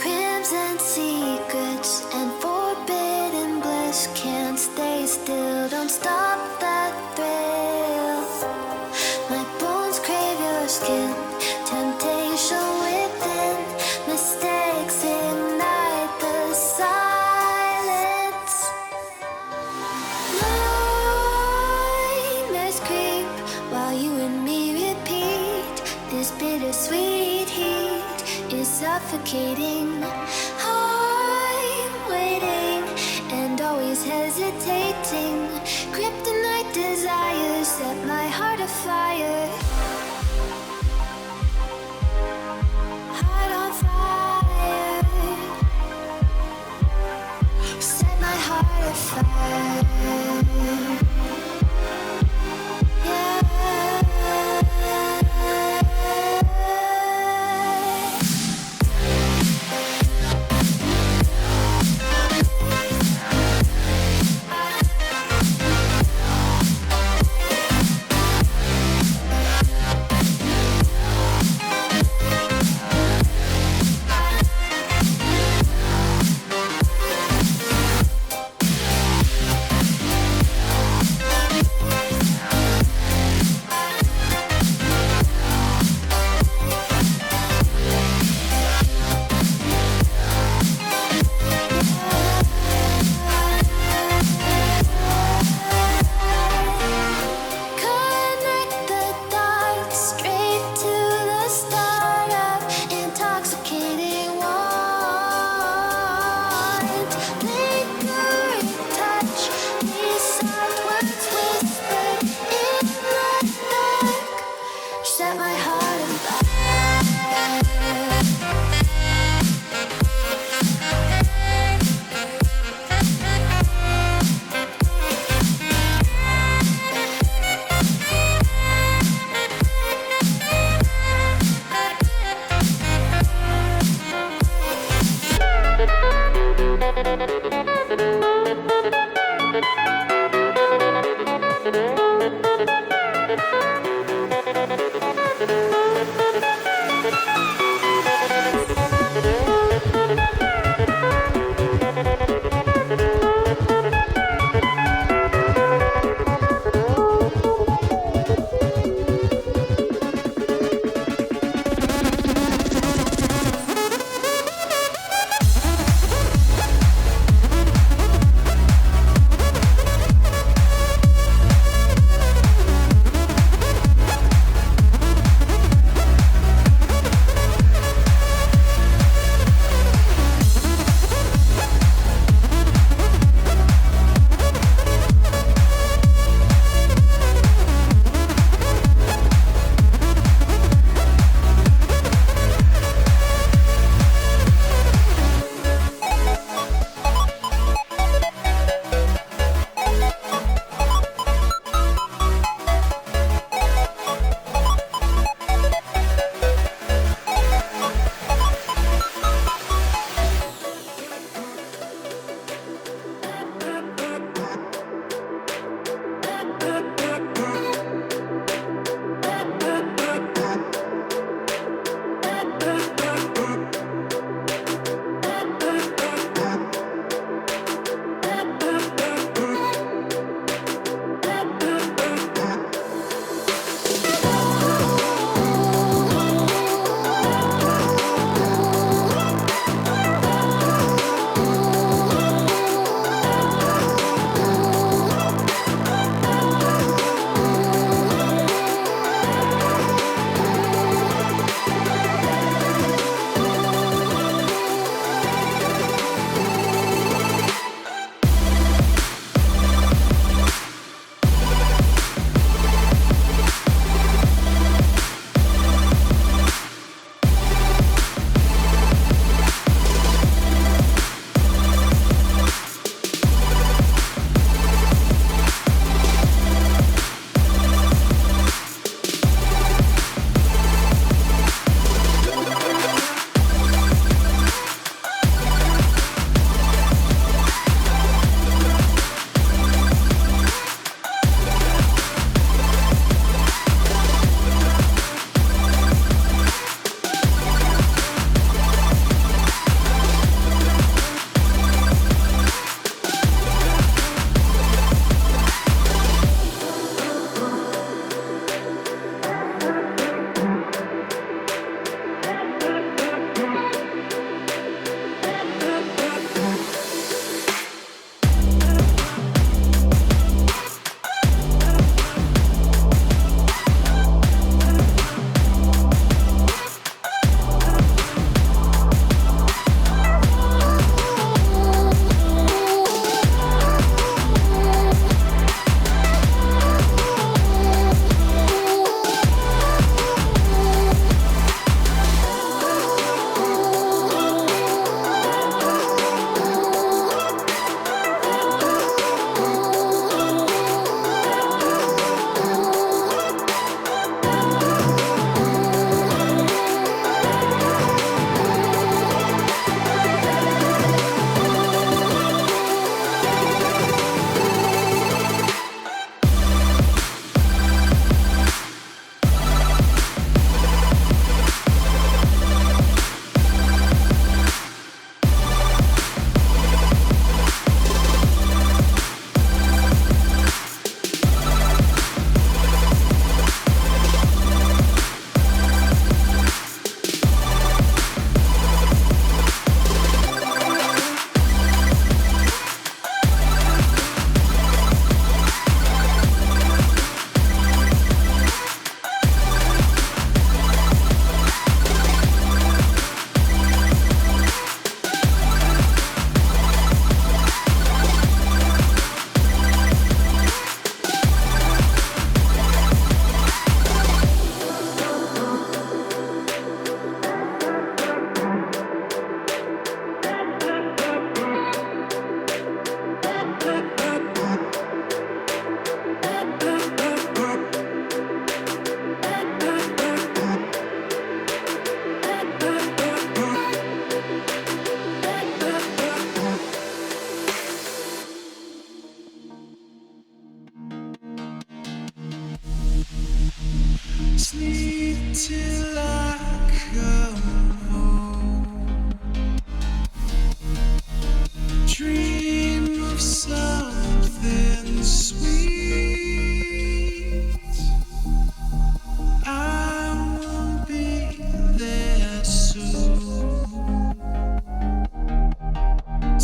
Crimson secrets and forbidden bliss. Can't stay still, don't stop that thrill. My bones crave your skin, temptation within. Mistakes ignite the silence. Nightmares creep while you and me repeat. This bittersweet heat is suffocating. I'm waiting and always hesitating. Kryptonite desires set my heart afire. Heart on fire. Set my heart afire. Yeah.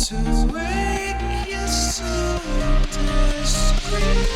to wake you so discreet.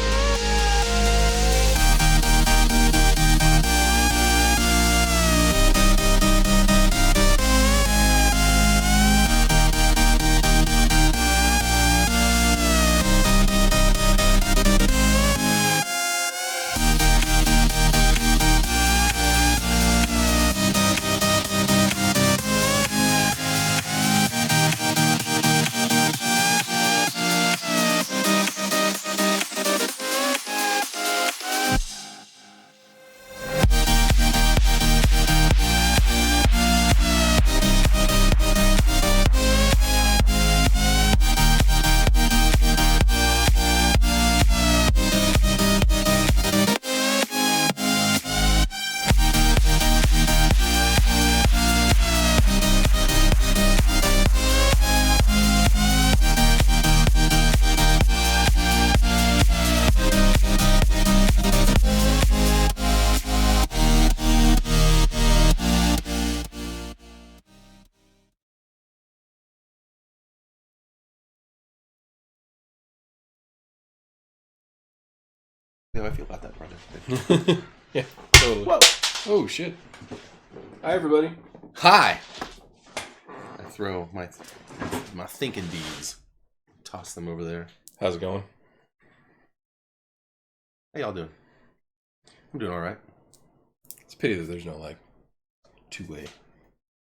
How I feel about that project. Yeah, totally. Whoa! Oh, shit. Hi, everybody. Hi! I throw my thinking beads. Toss them over there. How's it going? How y'all doing? I'm doing alright. It's a pity that there's no, like, two-way.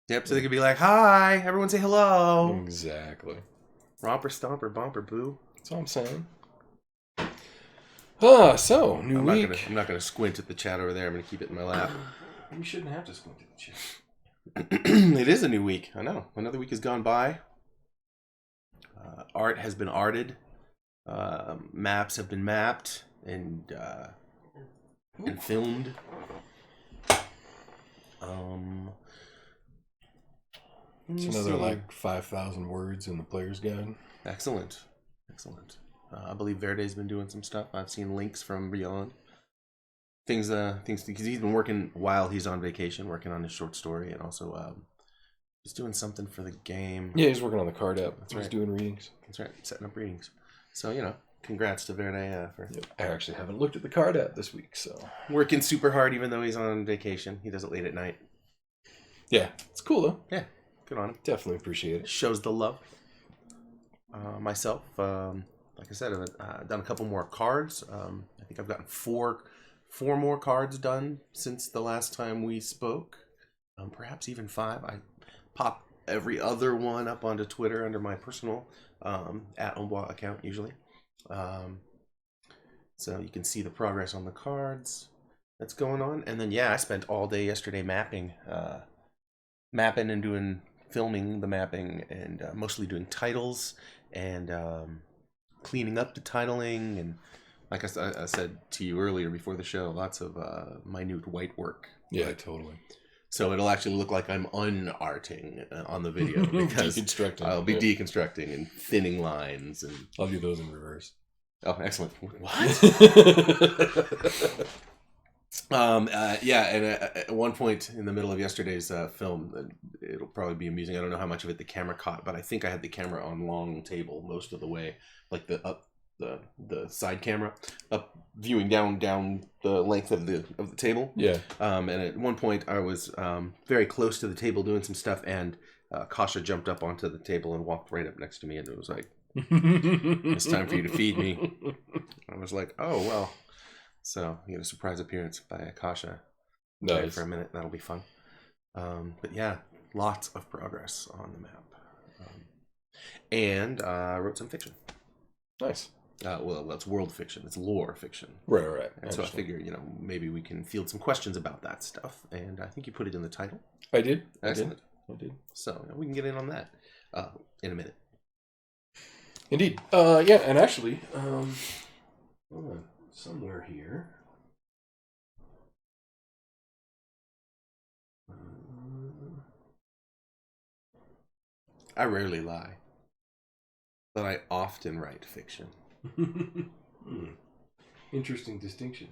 Yep, so they could be like, hi! Everyone say hello! Exactly. Romper, stomper, bumper, boo. That's all I'm saying. So, new I'm week. not gonna squint at the chat over there. I'm gonna keep it in my lap. You shouldn't have to squint at the chat. It is a new week. I know. Another week has gone by. Art has been arted. Maps have been mapped and filmed. It's another, like, 5,000 words in the player's guide. Excellent. I believe Verde's been doing some stuff. I've seen links from Beyond. Things because he's been working while he's on vacation, working on his short story, and also he's doing something for the game. Yeah, he's working on the card app. That's He's right. doing readings. That's right, setting up readings. So, congrats to Verde for I actually haven't looked at the card app this week, so... working super hard even though he's on vacation. He does it late at night. Yeah, it's cool, though. Yeah, good on him. Definitely appreciate it. Shows the love. Myself, like I said, I've done a couple more cards. I think I've gotten four more cards done since the last time we spoke. Perhaps even 5. I pop every other one up onto Twitter under my personal @Ombois account usually. So you can see the progress on the cards that's going on. And then, I spent all day yesterday mapping and filming the mapping and mostly doing titles and cleaning up the titling, and like I said to you earlier before the show, lots of minute white work. Yeah, totally. So it'll actually look like I'm unarting on the video because Deconstructing. I'll be deconstructing and thinning lines, and I'll do those in reverse. oh, excellent! What? And at one point in the middle of yesterday's film, it'll probably be amusing. I don't know how much of it the camera caught, but I think I had the camera on long table most of the way, like the side camera up, viewing down the length of the table. Yeah. And at one point, I was very close to the table doing some stuff, and Kasha jumped up onto the table and walked right up next to me, and it was like, "It's time for you to feed me." I was like, "Oh well." So you get a surprise appearance by Akasha. Nice. For a minute. That'll be fun. But yeah, lots of progress on the map. And I wrote some fiction. Nice. Well, that's world fiction. It's lore fiction. Right. And so I figure, maybe we can field some questions about that stuff. And I think you put it in the title. I did. Excellent. I did. So we can get in on that in a minute. Indeed. Yeah, and actually, hold on. Somewhere here. I rarely lie, but I often write fiction. Interesting distinction.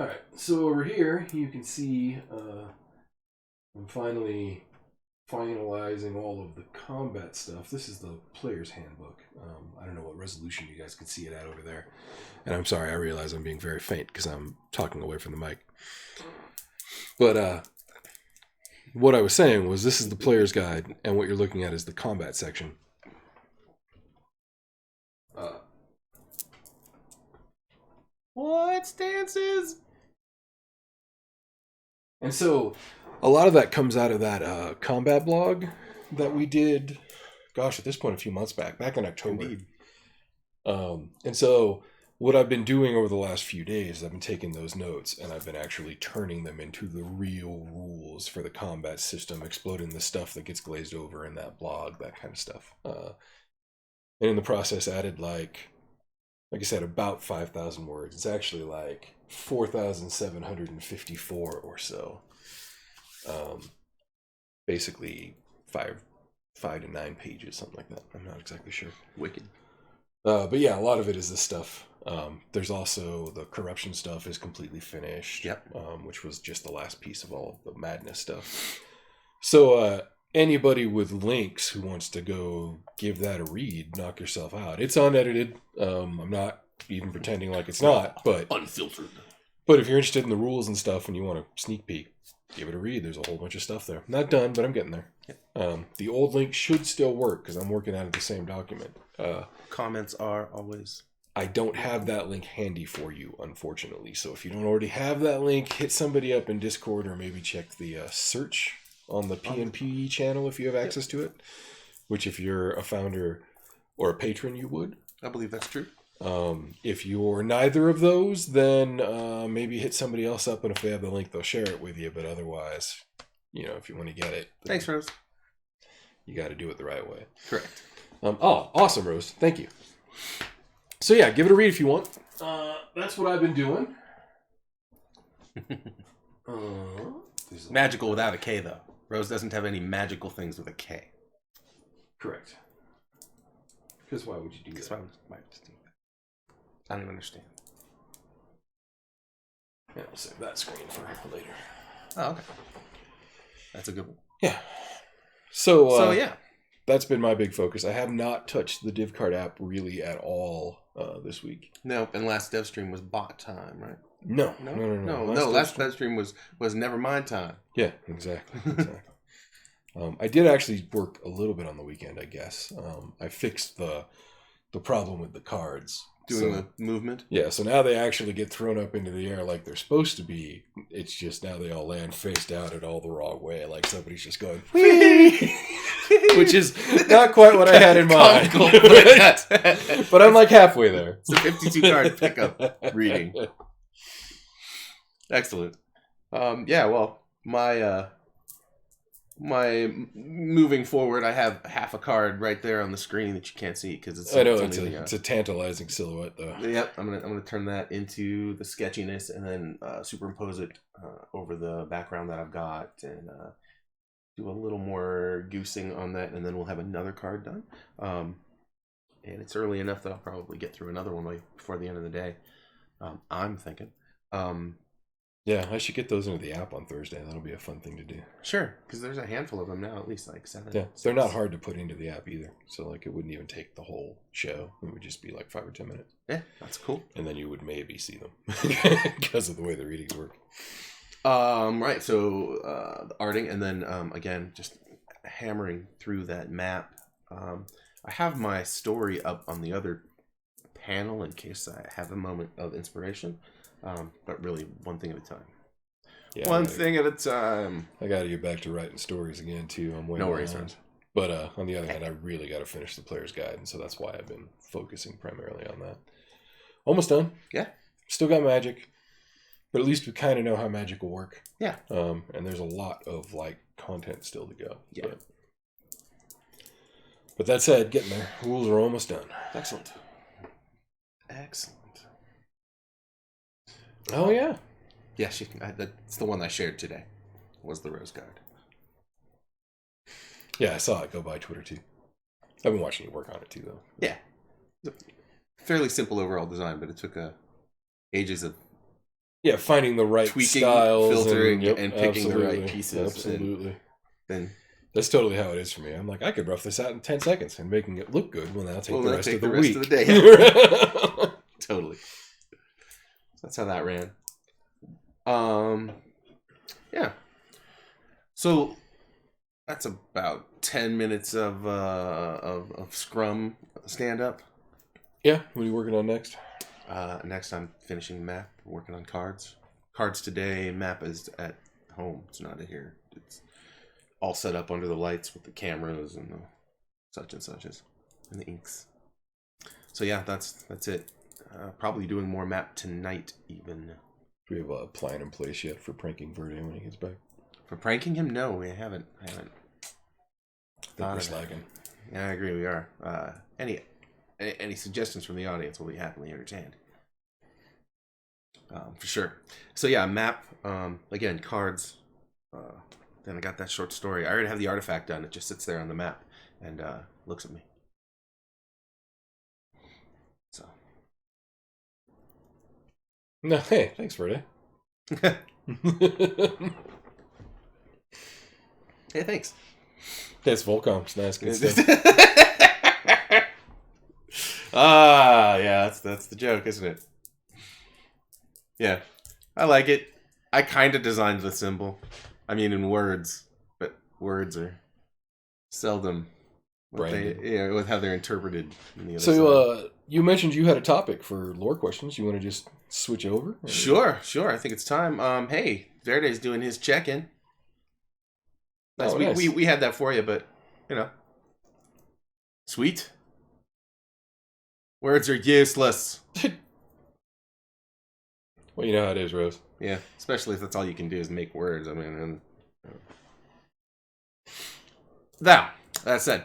Alright, so over here you can see I'm finally finalizing all of the combat stuff. This is the player's handbook. I don't know what resolution you guys can see it at over there. And I'm sorry, I realize I'm being very faint because I'm talking away from the mic. But what I was saying was this is the player's guide, and what you're looking at is the combat section. What stances? And so a lot of that comes out of that combat blog that we did, gosh, at this point, a few months back in October. Indeed. And so what I've been doing over the last few days, I've been taking those notes and I've been actually turning them into the real rules for the combat system, exploding the stuff that gets glazed over in that blog, that kind of stuff. And in the process added like I said, about 5,000 words. It's actually like 4,754 or so. Basically 5 to 9 pages, something like that. I'm not exactly sure. Wicked. But yeah, a lot of it is this stuff. There's also the corruption stuff is completely finished. Yep. Which was just the last piece of all the madness stuff. So anybody with links who wants to go give that a read, knock yourself out. It's unedited. I'm not even pretending like it's not, but unfiltered. But if you're interested in the rules and stuff and you want a sneak peek, give it a read. There's a whole bunch of stuff there. Not done, but I'm getting there. Yep. The old link should still work because I'm working out of the same document. Comments are always... I don't have that link handy for you, unfortunately. So if you don't already have that link, hit somebody up in Discord or maybe check the search on the PNP channel if you have access to it. Which if you're a founder or a patron, you would. I believe that's true. If you're neither of those, then maybe hit somebody else up, and if they have the link, they'll share it with you. But otherwise, if you want to get it, thanks, Rose. You got to do it the right way. Correct. Awesome, Rose. Thank you. So yeah, give it a read if you want. That's what I've been doing. Magical without a K, though. Rose doesn't have any magical things with a K. Correct. Because why would you do that? Why would you do that? I don't even understand. Yeah, I'll save that screen for later. Oh, okay. That's a good one. Yeah. So yeah. That's been my big focus. I have not touched the div card app really at all this week. No, and last dev stream was bot time, right? No. Last dev stream was never mind time. Yeah, exactly. I did actually work a little bit on the weekend, I guess. I fixed the problem with the cards. Doing the movement? Yeah, so now they actually get thrown up into the air like they're supposed to be. It's just now they all land face down at all the wrong way. Like somebody's just going, whee! Which is not quite what I had in mind. But I'm like halfway there. It's a 52 card pickup reading. Excellent. Yeah, well, my moving forward, I have half a card right there on the screen that you can't see because it's. I know it's a tantalizing silhouette though. Yep, I'm gonna turn that into the sketchiness and then superimpose it over the background that I've got and do a little more goosing on that, and then we'll have another card done. And it's early enough that I'll probably get through another one before the end of the day. I'm thinking. Yeah, I should get those into the app on Thursday. That'll be a fun thing to do. Sure, because there's a handful of them now, at least like 7. Yeah, they're not hard to put into the app either. So like it wouldn't even take the whole show. It would just be like 5 or 10 minutes. Yeah, that's cool. And then you would maybe see them because of the way the readings work. Right, so the arting, and then again, just hammering through that map. I have my story up on the other panel in case I have a moment of inspiration. But really, one thing at a time. Yeah, one thing at a time. I got to get back to writing stories again, too. I'm way no worries, behind. But on the other hand, I really got to finish the player's guide, and so that's why I've been focusing primarily on that. Almost done. Yeah. Still got magic, but at least we kind of know how magic will work. Yeah. And there's a lot of content still to go. Yeah. But that said, getting there. Rules are almost done. Excellent. Oh, yeah. Yeah, that's the one I shared today, was the Rose Guard. Yeah, I saw it go by Twitter, too. I've been watching you work on it, too, though. Yeah. Fairly simple overall design, but it took ages of finding the right tweaking, styles, filtering, and picking the right pieces. Absolutely. And then That's totally how it is for me. I'm like, I could rough this out in 10 seconds, and making it look good will now take the rest of the week. Of the day. Totally. That's how that ran. Yeah. So that's about 10 minutes of Scrum stand up. Yeah. What are you working on next? Next, I'm finishing map, working on cards. Cards today. Map is at home. It's not here. It's all set up under the lights with the cameras and the such and suches and the inks. So yeah, that's it. Probably doing more map tonight even. Do we have a plan in place yet for pranking Verde when he gets back? For pranking him? No, we haven't. I think we're slacking. Yeah, I agree. We are. Any suggestions from the audience will be happily entertained. For sure. So yeah, map. Again, cards. Then I got that short story. I already have the artifact done. It just sits there on the map and looks at me. So. No, hey, thanks, Verde. Hey, thanks. That's Volcom. It's nice. Good stuff. Yeah, that's the joke, isn't it? Yeah, I like it. I kind of designed the symbol. I mean, in words, but words are seldom with how they're interpreted. In the other side. You mentioned you had a topic for lore questions. You want to just switch over? Or? Sure. I think it's time. Hey, Verde's doing his check-in. Nice. Nice. We had that for you, but sweet. Words are useless. Well, you know how it is, Rose. Yeah, especially if that's all you can do is make words. I mean, now that said,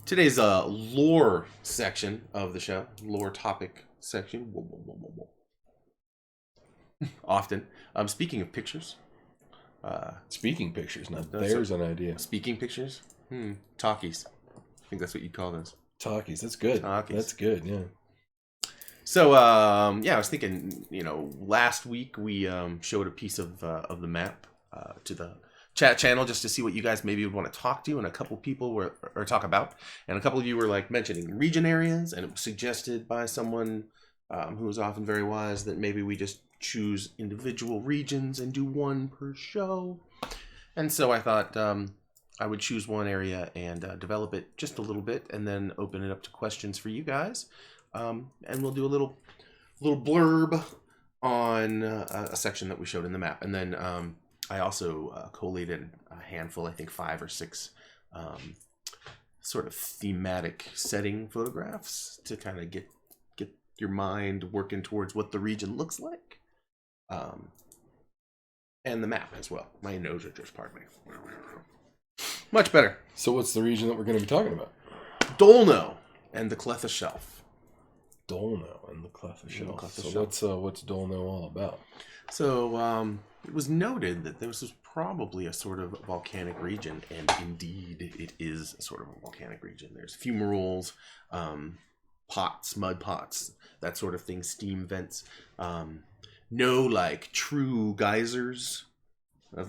today's lore section of the show, lore topic section. Often, speaking of pictures. Speaking pictures, now there's an idea. Speaking pictures? Talkies. I think that's what you'd call those. Talkies, that's good. Talkies. That's good, yeah. So, I was thinking, last week we showed a piece of the map to the chat channel just to see what you guys maybe would want to talk to, and a couple people were talk about, and a couple of you were like mentioning region areas, and it was suggested by someone who was often very wise that maybe we just choose individual regions and do one per show. And so I thought I would choose one area and develop it just a little bit, and then open it up to questions for you guys. And we'll do a little blurb on a section that we showed in the map. And then I also collated a handful, I think 5 or 6 sort of thematic setting photographs to kind of get your mind working towards what the region looks like. And the map as well. My nose just pardon me. Much better. So what's the region that we're going to be talking about? Dolno and the Klehtha Shelf. Dolno and the Klehtha Shelf. Klehtha So Shelf. what's Dolno all about? So it was noted that this was probably a sort of volcanic region, and indeed it is sort of a volcanic region. There's fumaroles, pots, mud pots, that sort of thing, steam vents. No like true geysers,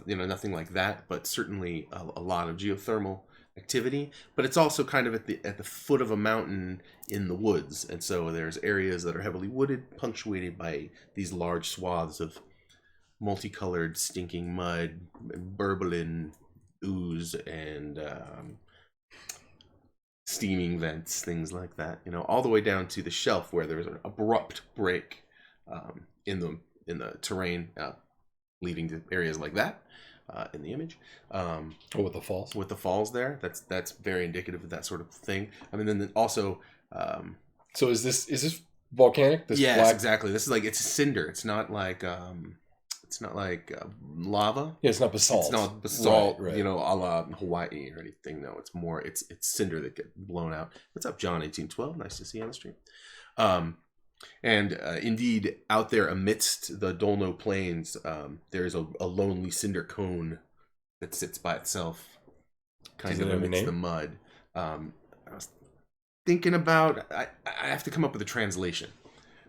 nothing like that, but certainly a lot of geothermal activity. But it's also kind of at the foot of a mountain in the woods, and so there's areas that are heavily wooded, punctuated by these large swaths of multicolored stinking mud, burbling ooze, and steaming vents, things like that. All the way down to the shelf where there's an abrupt break in the terrain, leading to areas like that in the image. With the falls. With the falls there, that's very indicative of that sort of thing. I mean, then also. So is this volcanic? Yes, black... exactly. This is like it's cinder. It's not like lava. Yeah, it's not basalt. It's not basalt. Right. A la Hawaii or anything. No, it's more. It's cinder that get blown out. What's up, John? 1812. Nice to see you on the stream. And indeed, out there amidst the Dolno plains, there's a lonely cinder cone that sits by itself, kind of amidst the mud. I was thinking about. I have to come up with a translation.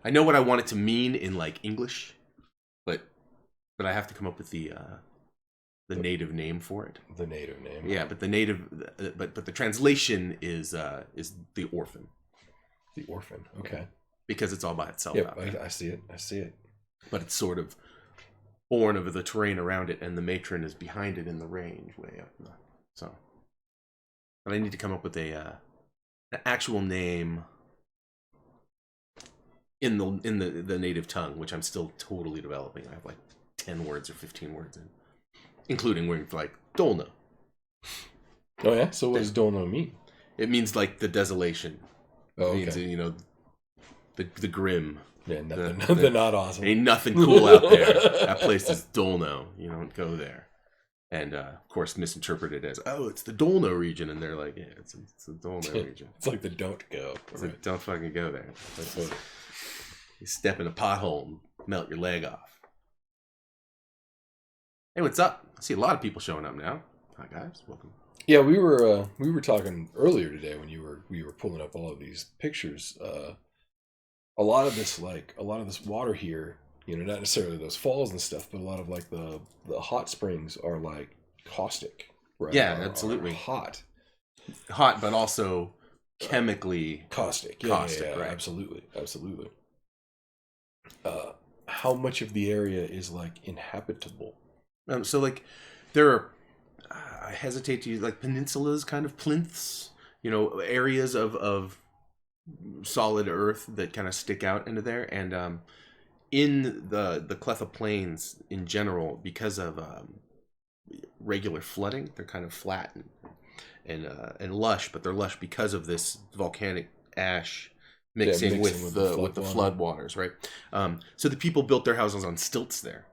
I know what I want it to mean in like English, but I have to come up with the the native name for it. The native name. Yeah, but the native, but the translation is the orphan. The orphan. Okay. Because it's all by itself. Yep, out there. I see it. I see it. But it's sort of born of the terrain around it, and the matron is behind it in the range, way up. So, but I need to come up with an actual name in the native tongue, which I'm still totally developing. I have like 10 words or 15 words in, including words like Dolno. Oh yeah. So what does Dolno mean? It means like the desolation. Oh, It okay. means, the grim. Yeah, they're not awesome. Ain't nothing cool out there. That place is Dolno. You don't go there. And of course, misinterpreted as, oh, it's the Dolno region, and they're like, yeah, it's the Dolno region. It's like the don't go. It's like, don't fucking go there. You step in a pothole and melt your leg off. Hey, what's up? I see a lot of people showing up now. Hi guys, welcome. Yeah, we were talking earlier today when we were pulling up all of these pictures. A lot of this water here, not necessarily those falls and stuff, but a lot of like the hot springs are like caustic, right? Yeah, Are absolutely. hot, But also chemically caustic, caustic, right? Absolutely. How much of the area is like inhabitable? So like there are, I hesitate to use like peninsulas, kind of plinths, areas of solid earth that kind of stick out into there, and in the Klehtha plains in general, because of regular flooding, they're kind of flat and lush, but they're lush because of this volcanic ash mixing with the floodwaters, right? So the people built their houses on stilts there.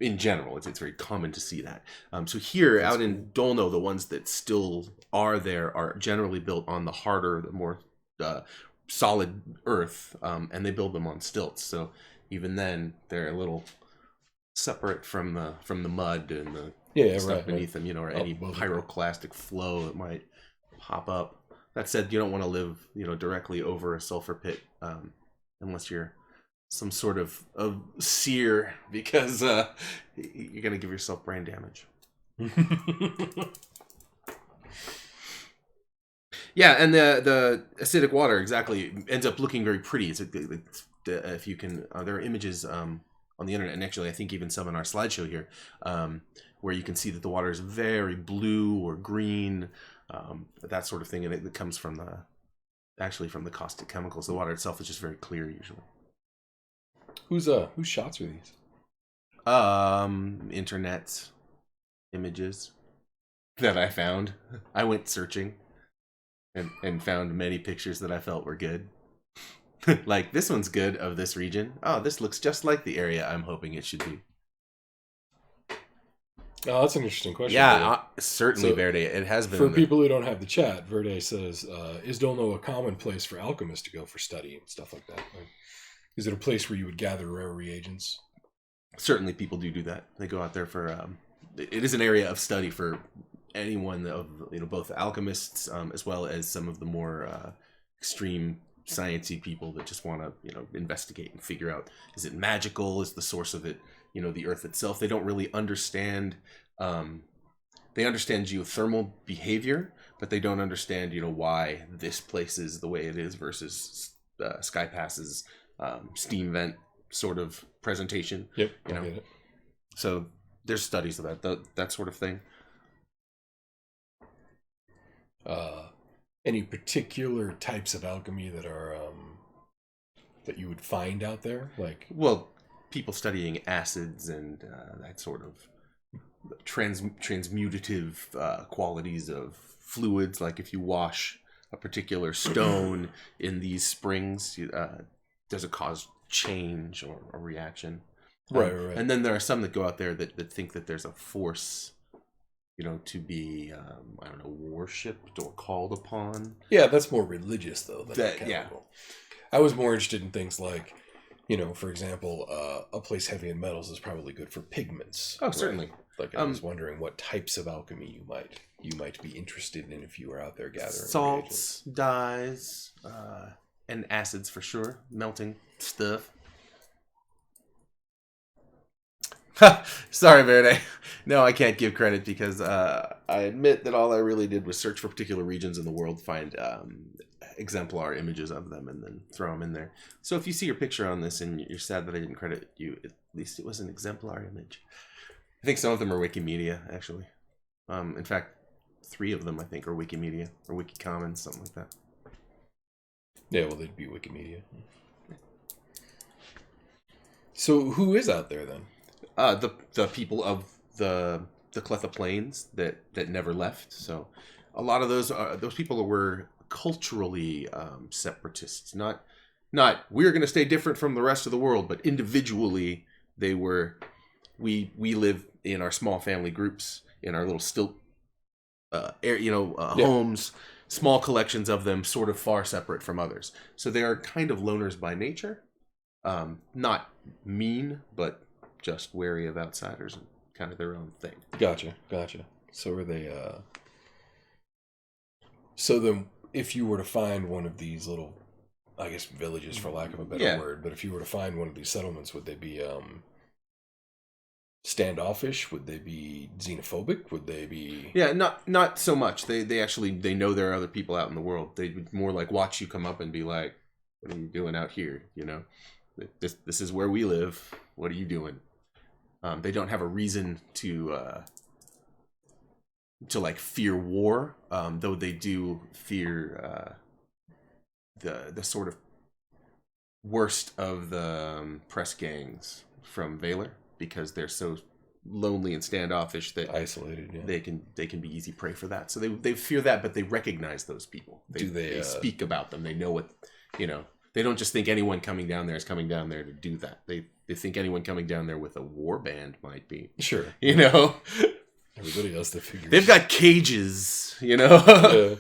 In general, it's very common to see that. So here, out in Dolno, the ones that still are there are generally built on the harder, the more solid earth, and they build them on stilts. So even then, they're a little separate from the mud and the stuff beneath them, or any pyroclastic flow that might pop up. That said, you don't want to live, directly over a sulfur pit, unless you're some sort of seer, because you're gonna give yourself brain damage. Yeah, and the acidic water exactly ends up looking very pretty. If you can, there are images on the internet, and actually I think even some in our slideshow here, where you can see that the water is very blue or green, that sort of thing, and it comes from the caustic chemicals. The water itself is just very clear usually. Whose shots are these? Internet images that I found. I went searching and found many pictures that I felt were good. Like, this one's good of this region. Oh, this looks just like the area I'm hoping it should be. Oh, that's an interesting question. Yeah, certainly, Verde. It has been. For people who don't have the chat, Verde says, is Dolno a common place for alchemists to go for study and stuff like that? Like, is it a place where you would gather rare reagents? Certainly people do that. They go out there for... it is an area of study for anyone of, both alchemists as well as some of the more extreme sciencey people that just want to, investigate and figure out, is it magical? Is the source of it, the earth itself? They don't really understand... they understand geothermal behavior, but they don't understand, why this place is the way it is versus Sky Pass's steam vent sort of presentation. Yep, I get it. So there's studies of that sort of thing. Any particular types of alchemy that are that you would find out there? Like, well, people studying acids and that sort of transmutative qualities of fluids. Like if you wash a particular stone in these springs, does it cause change or a reaction? Right. And then there are some that go out there that think that there's a force, to be, worshipped or called upon. Yeah, that's more religious, though, than chemical. Yeah. I was more interested in things like, for example, a place heavy in metals is probably good for pigments. Oh, certainly. Like, I was wondering what types of alchemy you might be interested in if you were out there gathering salts, dyes, and acids for sure. Melting stuff. Sorry, Verde. No, I can't give credit because I admit that all I really did was search for particular regions in the world, find exemplar images of them, and then throw them in there. So if you see your picture on this and you're sad that I didn't credit you, at least it was an exemplar image. I think some of them are Wikimedia, actually. In fact, 3 of them, I think, are Wikimedia or Wikicommons, something like that. Yeah, well, they'd be Wikimedia. So who is out there then? The people of the Klehtha Plains that never left. So a lot of those people were culturally separatists. Not we're going to stay different from the rest of the world, but individually they were. We live in our small family groups in our little stilt, homes, small collections of them, sort of far separate from others. So they are kind of loners by nature. Not mean, but just wary of outsiders and kind of their own thing. Gotcha. So are they, so then if you were to find one of these little, I guess villages for lack of a better word, but if you were to find one of these settlements, would they be, standoffish? Would they be xenophobic? Would they be... Yeah, not so much. They actually know there are other people out in the world. They would more like watch you come up and be like, what are you doing out here? You know, this is where we live. What are you doing? They don't have a reason to like fear war, though they do fear the sort of worst of the press gangs from Valor, because they're so lonely and standoffish that isolated. Yeah. They can be easy prey for that. So they fear that, but they recognize those people. They speak about them. They know what, you know. They don't just think anyone coming down there is coming down there to do that. They think anyone coming down there with a war band might be. Sure. You know? Everybody else that figures... They've got cages, you know? Yeah.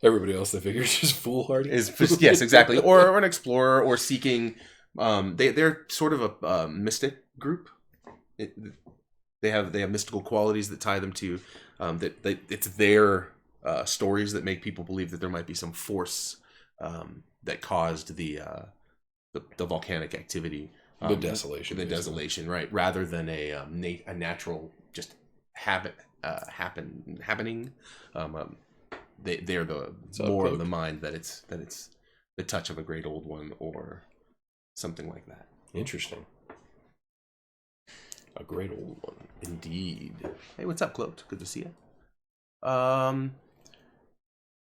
Everybody else that figures just foolhardy. Yes, exactly. Or an explorer or seeking... They're sort of a mystic group. They have mystical qualities that tie them to... it's their stories that make people believe that there might be some force... that caused the volcanic activity, the desolation, right? Rather than a natural just happening. They're more of the mind that it's the touch of a great old one or something like that. Interesting. A great old one, indeed. Hey, what's up, Klehtha? Good to see you.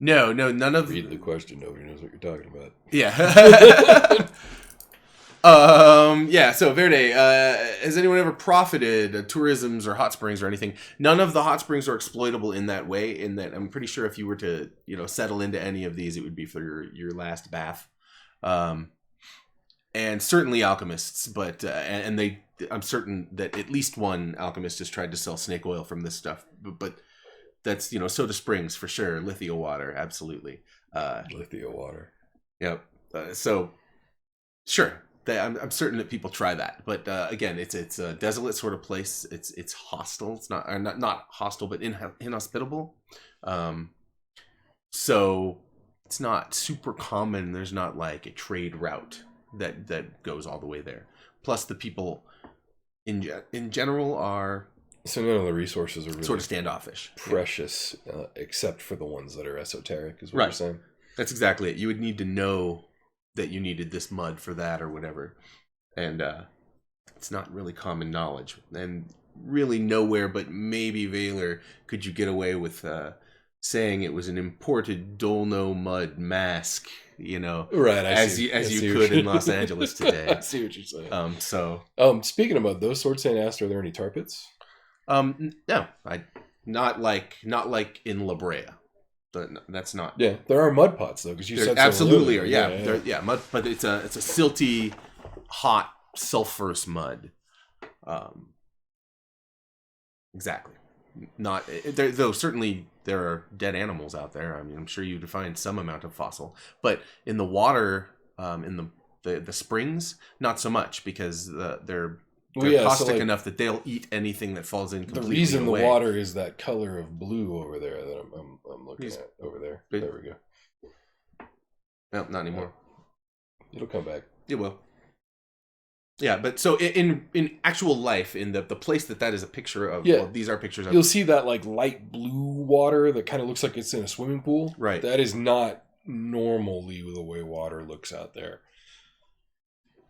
No, none of... Read the question. Nobody knows what you're talking about. Yeah. Yeah, so Verde, has anyone ever profited tourisms or hot springs or anything? None of the hot springs are exploitable in that way, in that I'm pretty sure if you were to, settle into any of these, it would be for your last bath. And certainly alchemists, but I'm certain that at least one alchemist has tried to sell snake oil from this stuff, but that's, soda springs for sure. Lithia water, absolutely. Lithia water. Yep. So, sure. I'm certain that people try that. But again, it's a desolate sort of place. It's hostile. It's not hostile, but inhospitable. So it's not super common. There's not like a trade route that goes all the way there. Plus, the people in general are... So none of the resources are really sort of standoffish, precious, except for the ones that are esoteric, is what you're saying. That's exactly it. You would need to know that you needed this mud for that or whatever, and it's not really common knowledge. And really nowhere but maybe Valor could you get away with saying it was an imported Dolno mud mask, right? As you could in Los Angeles today. I see what you're saying. Speaking about those sorts, St. Aster, are there any tar pits? No, not like in La Brea. That's not. Yeah, there are mud pots though, because you said absolutely so are. Yeah, mud, but it's a silty, hot, sulfurous mud. Exactly. Not though. Certainly, there are dead animals out there. I mean, I'm sure you'd find some amount of fossil, but in the water, in the springs, not so much, because they're caustic enough that they'll eat anything that falls in completely. The reason away. The water is that color of blue over there that I'm looking at over there. There we go. No, not anymore. It'll come back. It will. Yeah, but so in actual life, in the place that is a picture of, Yeah. well, these are pictures of. You'll see that like light blue water that kind of looks like it's in a swimming pool. Right. That is not normally the way water looks out there.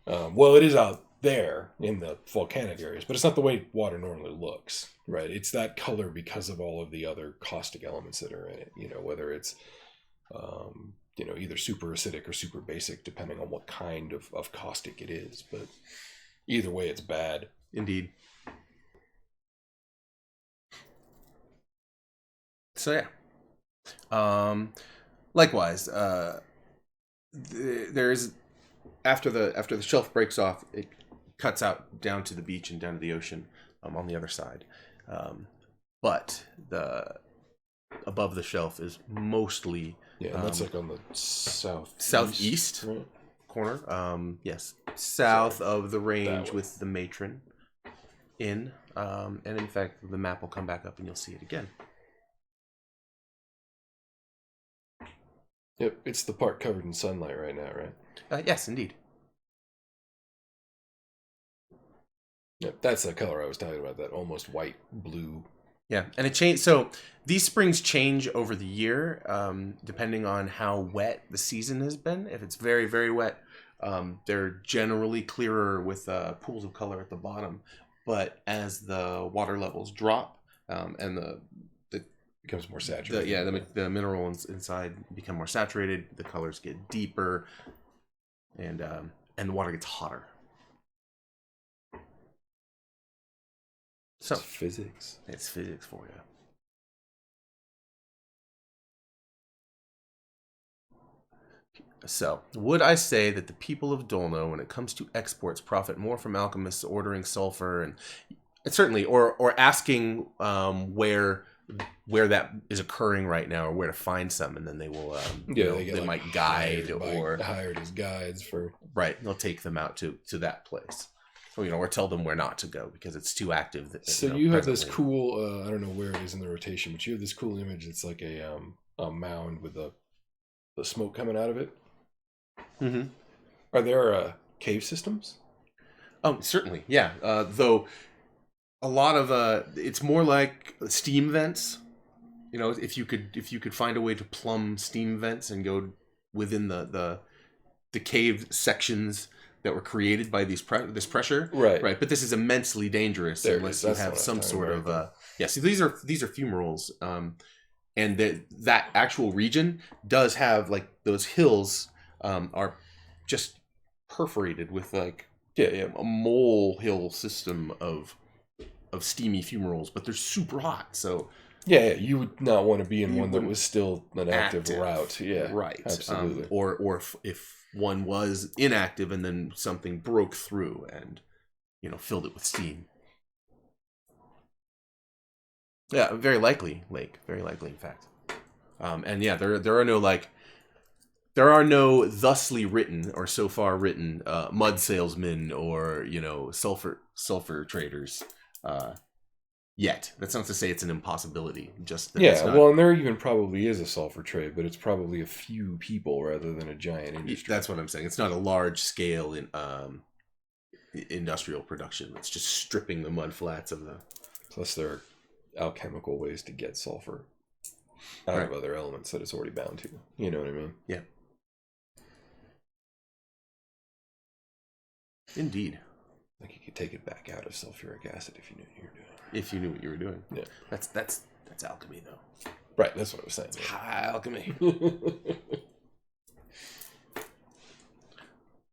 Well, it is out there in the volcanic areas, but it's not the way water normally looks, right? It's that color because of all of the other caustic elements that are in it, you know, whether it's, you know, either super acidic or super basic, depending on what kind of caustic it is. But either way, it's bad. Indeed. So yeah. Likewise, there's after the shelf breaks off, it cuts out down to the beach and down to the ocean on the other side. But the above the shelf is mostly Yeah, and that's like on the southeast right? corner. Yes, south of the range way. with the matron in. And in fact, the map will come back up and you'll see it again. Yep, it's the part covered in sunlight right now, right? Yes, indeed. Yep, that's the color I was talking about, that almost white blue. Yeah, and it changed. So these springs change over the year, depending on how wet the season has been. If it's very, very wet, they're generally clearer with pools of color at the bottom. But as the water levels drop and the Becomes more saturated. the minerals inside become more saturated, the colors get deeper, and the water gets hotter. So It's physics. it's physics for you. So, would I say that the people of Dolno, when it comes to exports, profit more from alchemists ordering sulfur and certainly, or asking where that is occurring right now, or where to find some, and then they will, they like, might guide hired as guides for right. They'll take them out to that place, or tell them where not to go because it's too active. So you have this cool, I don't know where it is in the rotation, but you have this cool image that's like a mound with the smoke coming out of it. Mm-hmm. Are there cave systems? Oh, certainly, yeah. Though a lot of it's more like steam vents. If you could find a way to plumb steam vents and go within the cave sections that were created by this pressure, Right. But this is immensely dangerous unless you have some sort of So these are fumaroles, and that actual region does have like those hills are just perforated with like a molehill system of steamy fumaroles, but they're super hot. So you would not want to be in one that was still an active route. Yeah, right. Absolutely. Or if one was inactive and then something broke through and filled it with steam. Yeah, very likely, Lake. Very likely, in fact. And yeah, there are no thusly written or so far written mud salesmen or sulfur traders yet. That's not to say it's an impossibility. Just that it's not... Well, and there even probably is a sulfur trade, but it's probably a few people rather than a giant industry. That's what I'm saying. It's not a large scale in industrial production. It's just stripping the mud flats of the. Plus, there are alchemical ways to get sulfur out of other elements that it's already bound to. You know what I mean? Yeah. Indeed. Like you could take it back out of sulfuric acid if you knew what you were doing. If you knew what you were doing. Yeah. That's alchemy, though. Right, that's what I was saying. It's high alchemy.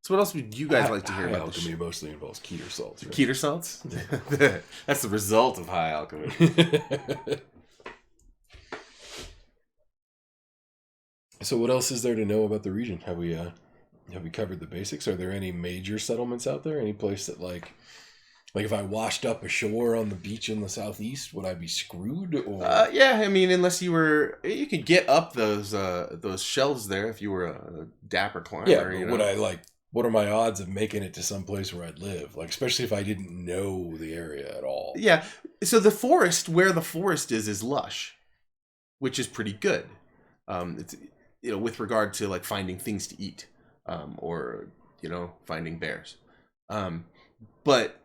So what else would you guys like to hear about? Alchemy mostly involves Keter salts. Right? Keter salts? That's the result of high alchemy. So what else is there to know about the region? Have we covered the basics? Are there any major settlements out there? Any place that like if I washed up ashore on the beach in the southeast, would I be screwed? Or yeah, I mean, unless you could get up those shelves there if you were a dapper climber. Yeah, but would I what are my odds of making it to some place where I'd live? Like, especially if I didn't know the area at all. Yeah. So the forest, where the forest is lush, which is pretty good. It's with regard to like finding things to eat, or finding bears. but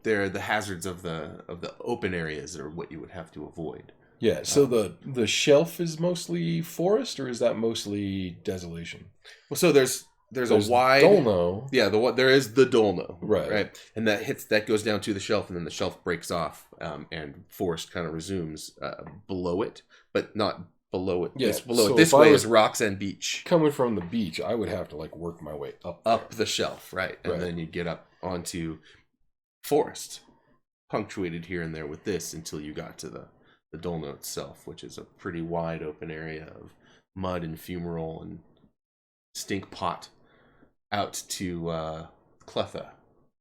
the hazards of the open areas are what you would have to avoid. Yeah, so the shelf is mostly forest, or is that mostly desolation? Well, so there's a wide Dolno. Yeah, there is the Dolno, Right. and that goes down to the shelf, and then the shelf breaks off, and forest kind of resumes below it, but not below it. Yeah, Below so it. This if I way was is rocks and beach. Coming from the beach, I would have to like work my way up The shelf, right, and then you get up onto forest, punctuated here and there with this until you got to the Dolno itself, which is a pretty wide open area of mud and fumarole and stink pot out to Klehtha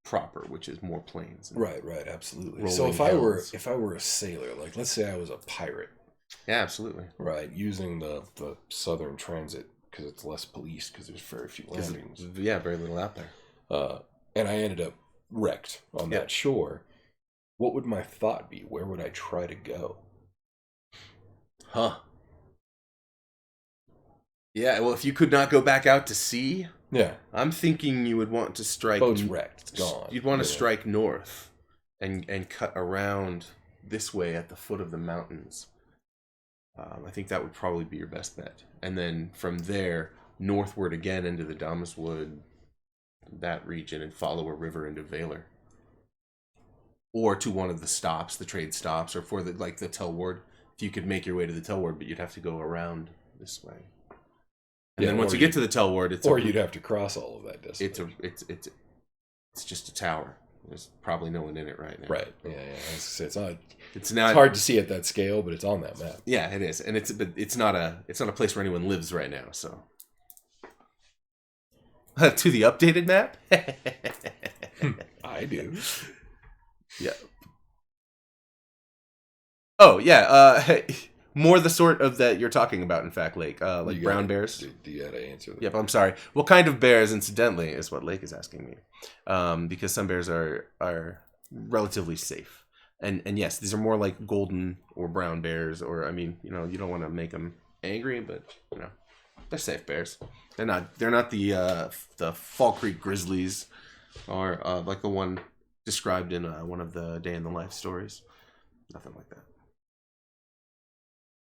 proper, which is more plains. Right, absolutely. Rolling So hills. if I were a sailor, like let's say I was a pirate, Yeah, absolutely. right, using the southern transit because it's less policed because there's very few landings. Yeah, very little out there. And I ended up wrecked on that shore. What would my thought be? Where would I try to go? Huh. Yeah, well, if you could not go back out to sea, Yeah, I'm thinking you would want to strike. boat's wrecked. It's gone. You'd want to strike north, and cut around this way at the foot of the mountains. I think that would probably be your best bet, and then from there northward again into the Damaswood, that region, and follow a river into Valor, or to one of the stops, the trade stops, or for the Telward. If you could make your way to the Telward, but you'd have to go around this way. And then once you get to the Telward, you'd have to cross all of that distance. It's just a tower. There's probably no one in it right now. Right. Yeah. It's not. It's not. It's hard to see at that scale, but it's on that map. Yeah, it is, and it's not a place where anyone lives right now. So to the updated map. I do. Yeah. Oh yeah. More the sort of that you're talking about, in fact, Lake. Like brown bears. You gotta answer that. Yep, I'm sorry. What kind of bears, incidentally, is what Lake is asking me. Because some bears are relatively safe. And yes, these are more like golden or brown bears, or, I mean, you don't want to make them angry, but, they're safe bears. They're not the Fall Creek Grizzlies, or like the one described in one of the Day in the Life stories. Nothing like that.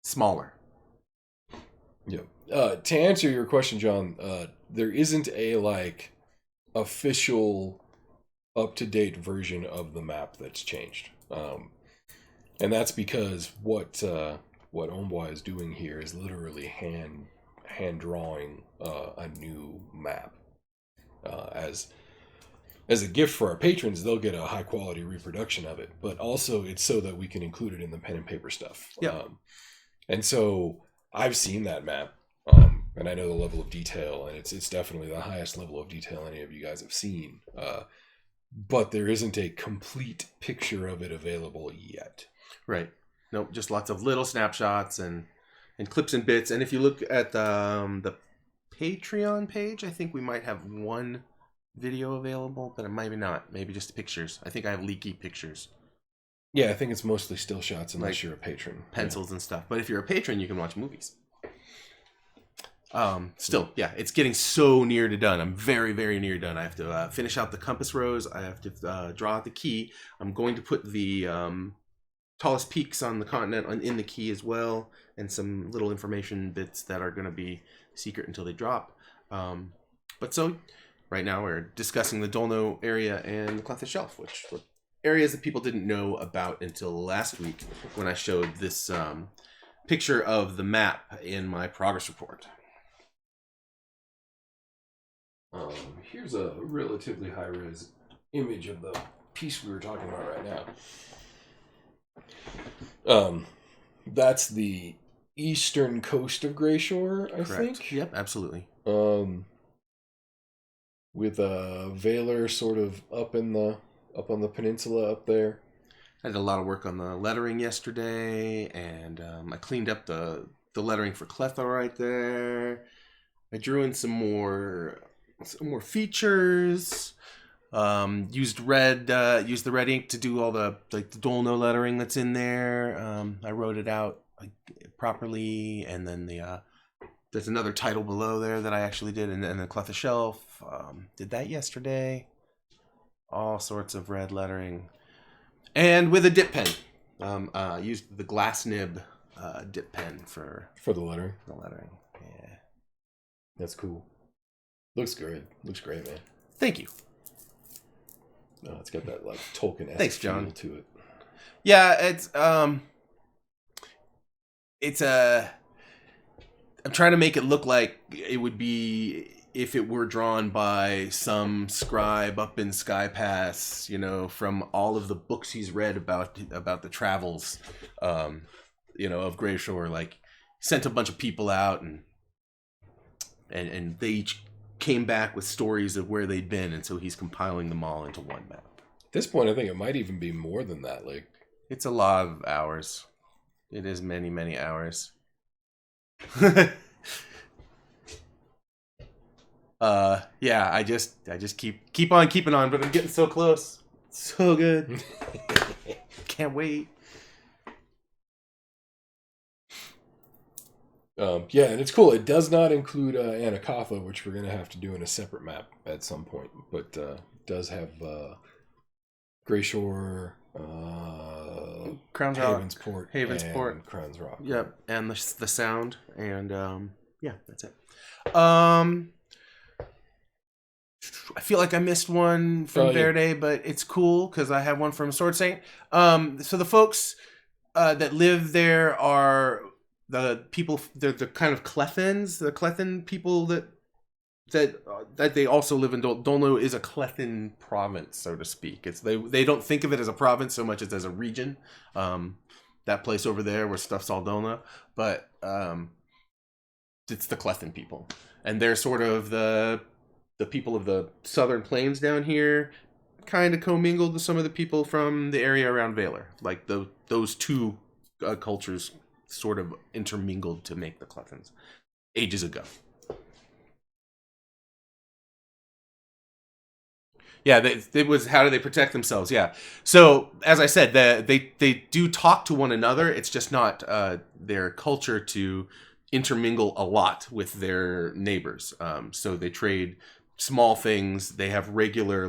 Smaller. Yeah. To answer your question, John, there isn't a official up-to-date version of the map that's changed, and that's because what Omboy is doing here is literally hand drawing a new map. As a gift for our patrons, they'll get a high quality reproduction of it, but also it's so that we can include it in the pen and paper stuff. Yeah. And so I've seen that map, and I know the level of detail, and it's definitely the highest level of detail any of you guys have seen. But there isn't a complete picture of it available yet. Right. Nope. Just lots of little snapshots and clips and bits. And if you look at the Patreon page, I think we might have one video available, but maybe not. Maybe just pictures. I think I have leaky pictures. Yeah, I think it's mostly still shots unless you're a patron. Pencils and stuff. But if you're a patron, you can watch movies. Still, yeah, it's getting so near to done. I'm very, very near done. I have to finish out the compass rose. I have to draw out the key. I'm going to put the tallest peaks on the continent in the key as well, and some little information bits that are going to be secret until they drop. But so, right now we're discussing the Dolno area and the Klehtha Shelf, which were areas that people didn't know about until last week when I showed this picture of the map in my progress report. Here's a relatively high-res image of the piece we were talking about right now. That's the eastern coast of Greyshore, I think. Yep, absolutely. With Valor sort of up on the peninsula up there. I did a lot of work on the lettering yesterday, and I cleaned up the lettering for Klehtha right there. I drew in some more features. Used the red ink to do all the Dolno lettering that's in there. I wrote it out properly, and then there's another title below there that I actually did, and then the Klehtha Shelf. Did that yesterday. All sorts of red lettering. And with a dip pen. I used the glass nib dip pen for the lettering. the lettering. Yeah. That's cool. Looks great. Looks great, man. Thank you. Oh, it's got that like Tolkien-esque Thanks, John. feel to it. Yeah, it's I'm trying to make it look like it would be if it were drawn by some scribe up in Sky Pass, from all of the books he's read about the travels, of Greyshore. Like, sent a bunch of people out, and they each came back with stories of where they'd been, and so he's compiling them all into one map. At this point, I think it might even be more than that. Like, It's a lot of hours. It is many, many hours. Yeah, I just keep on keeping on, but I'm getting so close. So good. Can't wait. yeah, and it's cool. It does not include Anacotha, which we're gonna have to do in a separate map at some point. But it does have Greyshore, Crown's Rock, Havensport, and Crown's Rock. Yep, and the sound, and yeah, that's it. I feel like I missed one from Verde, but it's cool because I have one from Sword Saint. So the folks that live there are the people. They're the kind of Klethans, the Klethan people that they also live in. Dolno is a Klethan province, so to speak. It's they don't think of it as a province so much as a region. That place over there where stuff's all Dolno, but it's the Klethan people, and they're sort of the people of the southern plains down here, kind of commingled with some of the people from the area around Valor. Like those two cultures sort of intermingled to make the Klethans ages ago. Yeah, it was how do they protect themselves? Yeah. So as I said, they do talk to one another. It's just not their culture to intermingle a lot with their neighbors. So they trade small things. They have regular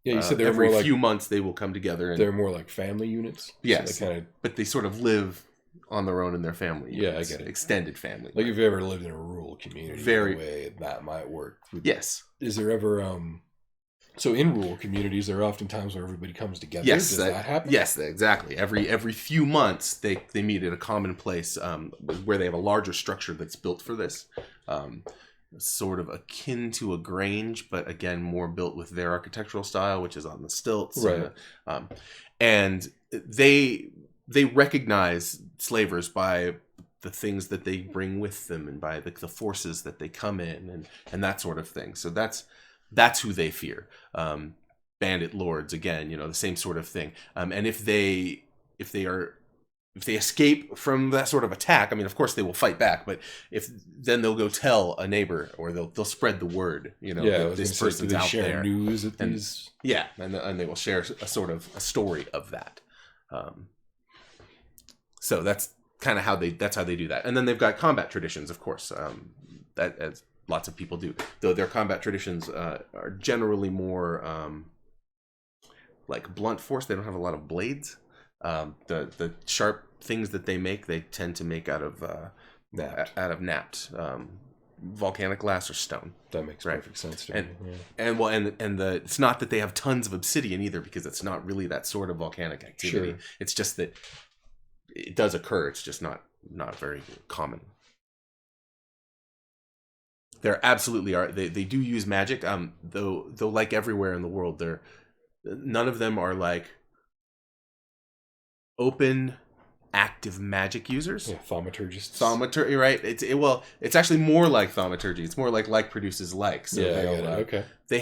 you said they're every more few months they will come together. And, they're more like family units. Yes, So but they sort of live on their own in their family. Yeah, units, I get it. Extended family. Like if you ever lived in a rural community, Very- the way that might work. Yes. Is there ever so in rural communities there are often times where everybody comes together? Yes, Does that happen? Yes, exactly. Every few months they meet at a common place where they have a larger structure that's built for this. Sort of akin to a grange, but again more built with their architectural style, which is on the stilts. Right. And they recognize slavers by the things that they bring with them and by the forces that they come in and that sort of thing. So that's who they fear. Bandit lords, again, the same sort of thing. And if they escape from that sort of attack, I mean, of course they will fight back, but then they'll go tell a neighbor or they'll spread the word, that this person's out there. News at these? Yeah, and they will share a story of that. So that's kind of how they do that. And then they've got combat traditions, of course, that as lots of people do. Though their combat traditions are generally more like blunt force. They don't have a lot of blades. The sharp things that they make, they tend to make out of napped volcanic glass or stone. That makes perfect sense to me. And it's not that they have tons of obsidian either, because it's not really that sort of volcanic activity. Sure. It's just that it does occur. It's just not very common. There absolutely are. They do use magic. Though like everywhere in the world, none of them are like open active magic users. Yeah, thaumaturgists. Thaumaturgy, right? It's actually more like thaumaturgy. It's more like produces like. So yeah, I get it. Okay. They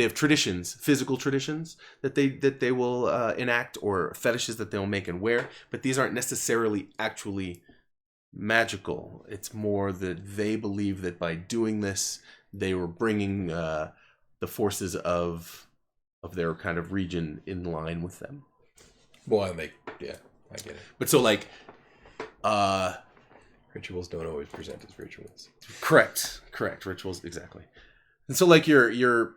have traditions, physical traditions that they will enact, or fetishes that they'll make and wear. But these aren't necessarily actually magical. It's more that they believe that by doing this, they were bringing the forces of their kind of region in line with them. Well, I get it. But so rituals don't always present as rituals. Correct. Rituals, exactly. And so your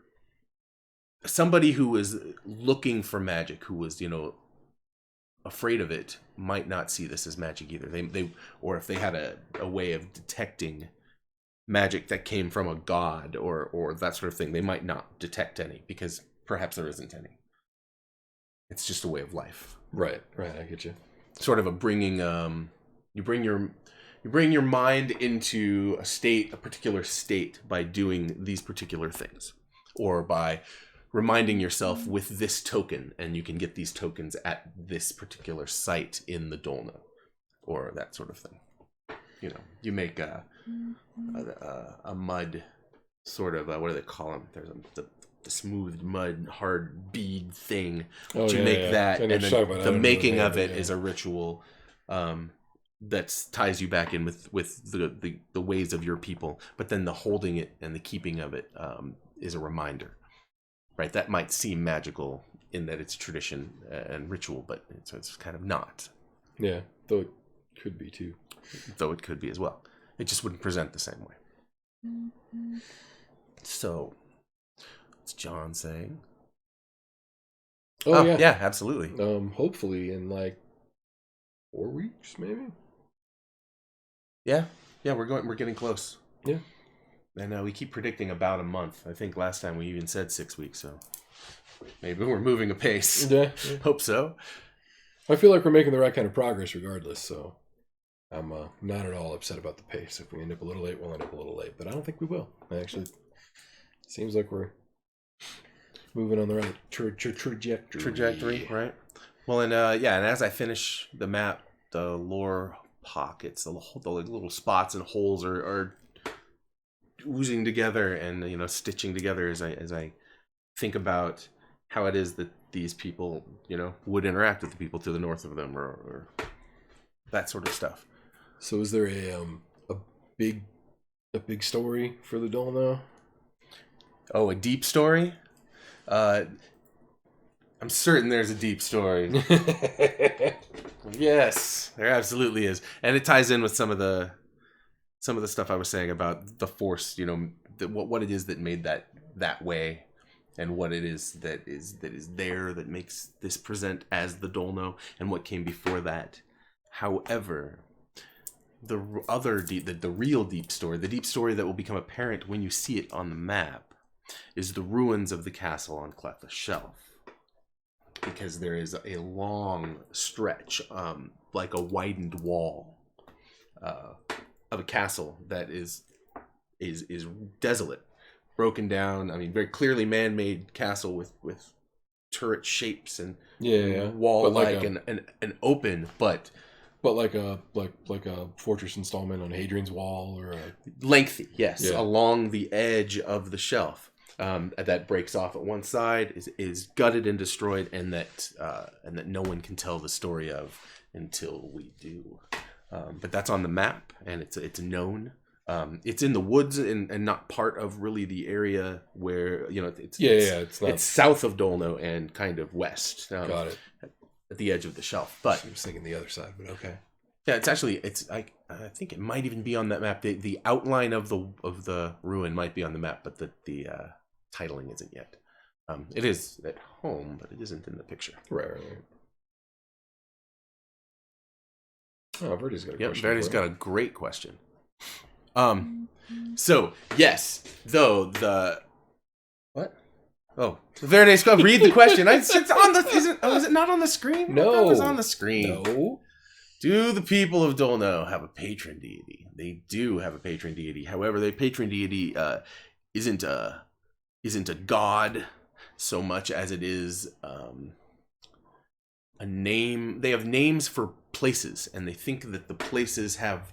somebody who was looking for magic, who was, afraid of it, might not see this as magic either. They or if they had a way of detecting magic that came from a god or that sort of thing, they might not detect any because perhaps there isn't any. It's just a way of life. Right, I get you. Sort of a bringing, you bring your mind into a particular state by doing these particular things, or by reminding yourself with this token, and you can get these tokens at this particular site in the Dolno, or that sort of thing. You make a mud sort of what do they call them? There's the smooth mud hard bead thing. That, and then the making of it is a ritual that ties you back in with the ways of your people. But then the holding it and the keeping of it is a reminder, right? That might seem magical in that it's tradition and ritual, but it's kind of not. Yeah, though it could be too. Though it could be as well. It just wouldn't present the same way. So, what's John saying? Oh yeah. Yeah, absolutely. Hopefully in like 4 weeks, maybe. Yeah, we're getting close. Yeah. And we keep predicting about a month. I think last time we even said 6 weeks, so maybe we're moving apace. Yeah. Hope so. I feel like we're making the right kind of progress regardless, so I'm not at all upset about the pace. If we end up a little late, we'll end up a little late, but I don't think we will. Actually, seems like we're moving on the right trajectory. Right? Well, and and as I finish the map, the lore pockets, the little spots and holes are oozing together and stitching together as I think about how it is that these people would interact with the people to the north of them or that sort of stuff. So is there a big story for the Dolno? Oh, a deep story? I'm certain there's a deep story. Yes, there absolutely is, and it ties in with some of the stuff I was saying about the Force. What it is that made that way, and what it is that is there that makes this present as the Dolno, and what came before that. However, the real deep story, the deep story that will become apparent when you see it on the map, is the ruins of the castle on Klehtha Shelf. Because there is a long stretch, like a widened wall, of a castle that is desolate, broken down. I mean, very clearly man-made castle with turret shapes and wall-like and open, but like a fortress installment on Hadrian's Wall or lengthy, yes, along the edge of the shelf. That breaks off at one side, is gutted and destroyed, and that no one can tell the story of until we do. But that's on the map, and it's known. It's in the woods and not part of really the area where it's south of Dolno and kind of west. Got it. At the edge of the shelf, but I was thinking the other side, but okay. Yeah, I think it might even be on that map. The outline of the ruin might be on the map, but the titling isn't yet. It is at home, but it isn't in the picture. Right. Oh, Verdi's got a question. Verdi's got a great question. So yes, though the what? Oh, Verdi's got read the question. It's on the. Is it not on the screen? No, it was on the screen. No. Do the people of Dolno have a patron deity? They do have a patron deity. However, their patron deity isn't a god so much as it is a name. They have names for places, and they think that the places have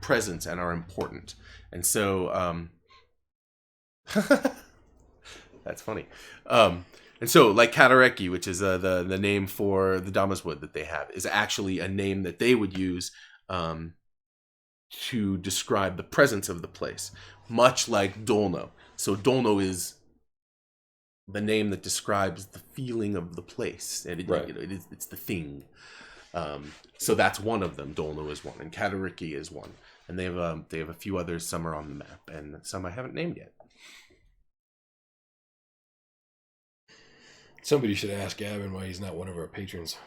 presence and are important. And so, that's funny. And so, like Katareki, which is the name for the Damaswood that they have, is actually a name that they would use to describe the presence of the place, much like Dolno. So Dolno is the name that describes the feeling of the place, and it's the thing. So that's one of them. Dolno is one, and Katareki is one, and they have a few others. Some are on the map, and some I haven't named yet. Somebody should ask Gavin why he's not one of our patrons.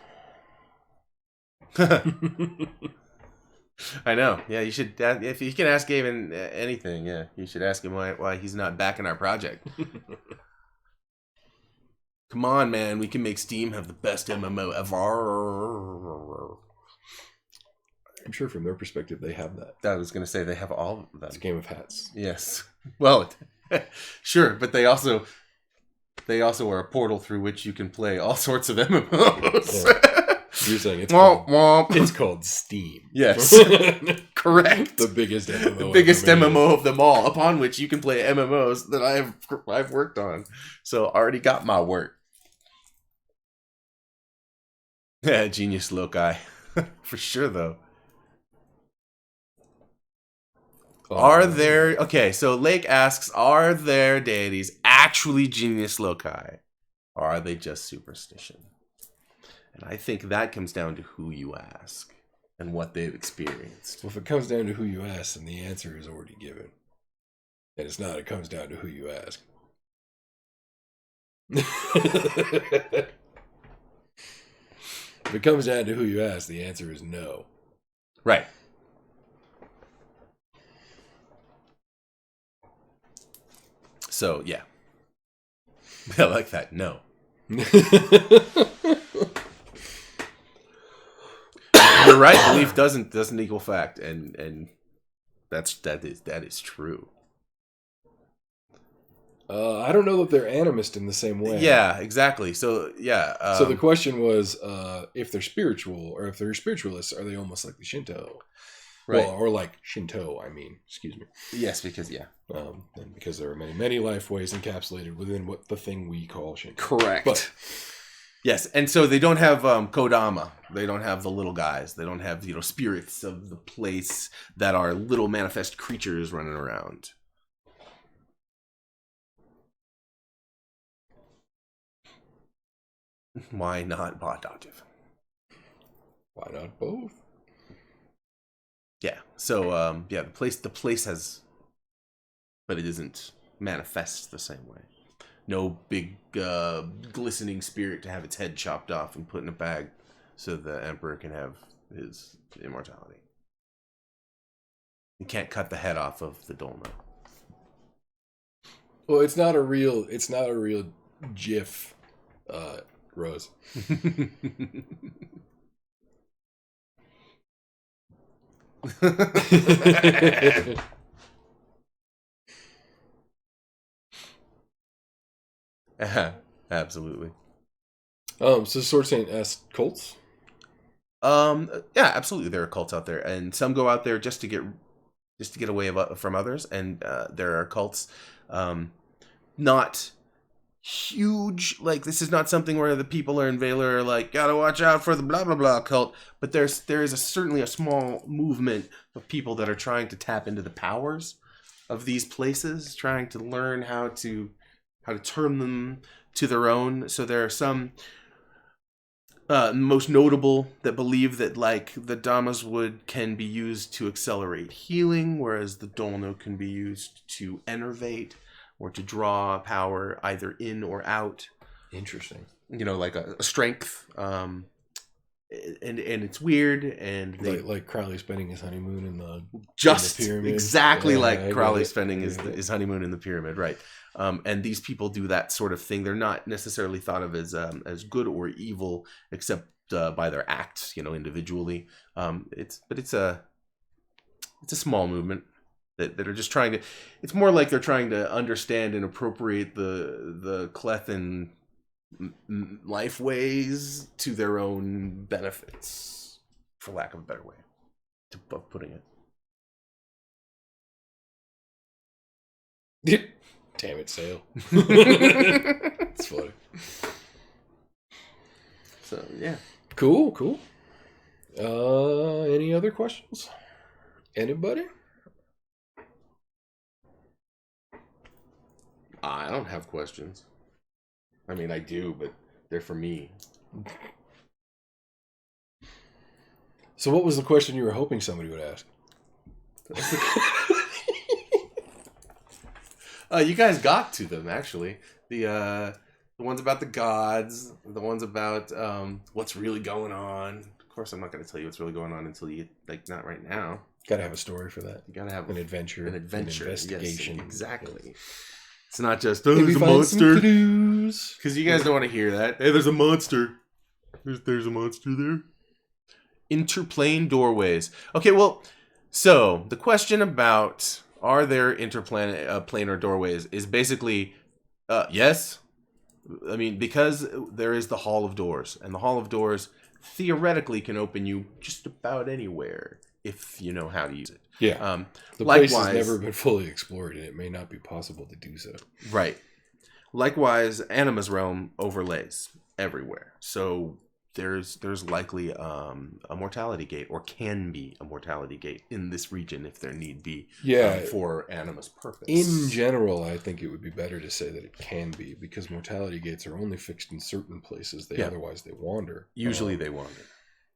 I know. Yeah, you should. If you can ask Gavin anything, yeah, you should ask him why he's not back in our project. Come on, man. We can make Steam have the best MMO ever. I'm sure from their perspective they have that. I was going to say they have all of them. It's a game of hats. Yes. Well, sure, but they also are a portal through which you can play all sorts of MMOs. Yeah. You're saying it's called Steam. Yes. Correct. The biggest MMO. The biggest MMO of them all, upon which you can play MMOs that I've worked on. So I already got my work. Yeah, genius loci. For sure, though. Are there... Okay, so Lake asks, are there deities actually genius loci? Or are they just superstition? And I think that comes down to who you ask and what they've experienced. Well, if it comes down to who you ask, then the answer is already given. And it's not, it comes down to who you ask. If it comes down to who you ask, the answer is no. Right. So, yeah. I like that. No. You're right. Belief doesn't equal fact, and that is true. I don't know that they're animist in the same way. Yeah, exactly. So yeah. So the question was, if they're spiritual, or if they're spiritualists, are they almost like the Shinto? Right. Well, or like Shinto, I mean. Excuse me. Yes, because yeah. And because there are many life ways encapsulated within what the thing we call Shinto. Correct. But yes, and so they don't have Kodama. They don't have the little guys. They don't have spirits of the place that are little manifest creatures running around. Why not adoptive? why not both? Yeah. So yeah, the place has, but it isn't manifest the same way. No big glistening spirit to have its head chopped off and put in a bag so the emperor can have his immortality. You can't cut the head off of the Dolno. Well, it's not a real GIF, Rose. Absolutely. So Sword Saint asks cults? Yeah, absolutely. There are cults out there, and some go out there just to get away from others, and there are cults, not huge. Like, this is not something where the people in Valor are like, gotta watch out for the blah blah blah cult. But there is certainly a small movement of people that are trying to tap into the powers of these places, trying to learn how to turn them to their own. So there are some most notable that believe that, like, the Dhamma's wood can be used to accelerate healing, whereas the Dolno can be used to enervate or to draw power either in or out. Interesting. Like a strength. And it's weird, and like Crowley spending his honeymoon in the pyramid. Exactly, yeah, like Crowley spending his honeymoon in the pyramid, right? And these people do that sort of thing. They're not necessarily thought of as good or evil, except by their acts, individually. It's a small movement that are just trying to. It's more like they're trying to understand and appropriate the Klehthan life ways to their own benefits, for lack of a better way of putting it. Damn it, Sale. It's funny. So, yeah. Cool. Any other questions? Anybody? I don't have questions. I mean, I do, but they're for me. So what was the question you were hoping somebody would ask? You guys got to them, actually. The The ones about the gods, the ones about what's really going on. Of course, I'm not going to tell you what's really going on until you, like, not right now. Gotta have a story for that. You gotta have an adventure, an investigation. Yes, exactly. It's not just, oh, Maybe there's a find monster. some clues. Because you guys don't want to hear that. Hey, there's a monster. There's a monster there. Interplane doorways. Okay, well, so the question about are there interplanar doorways is basically yes. I mean, because there is the Hall of Doors, and the Hall of Doors theoretically can open you just about anywhere if you know how to use it. Yeah. The likewise, place has never been fully explored, and it may not be possible to do so. Right. Likewise, Anima's realm overlays everywhere. So there's likely a mortality gate, or can be a mortality gate in this region if there need be. For Anima's purpose. In general, I think it would be better to say that it can be, because mortality gates are only fixed in certain places. Otherwise they wander. Usually they wander.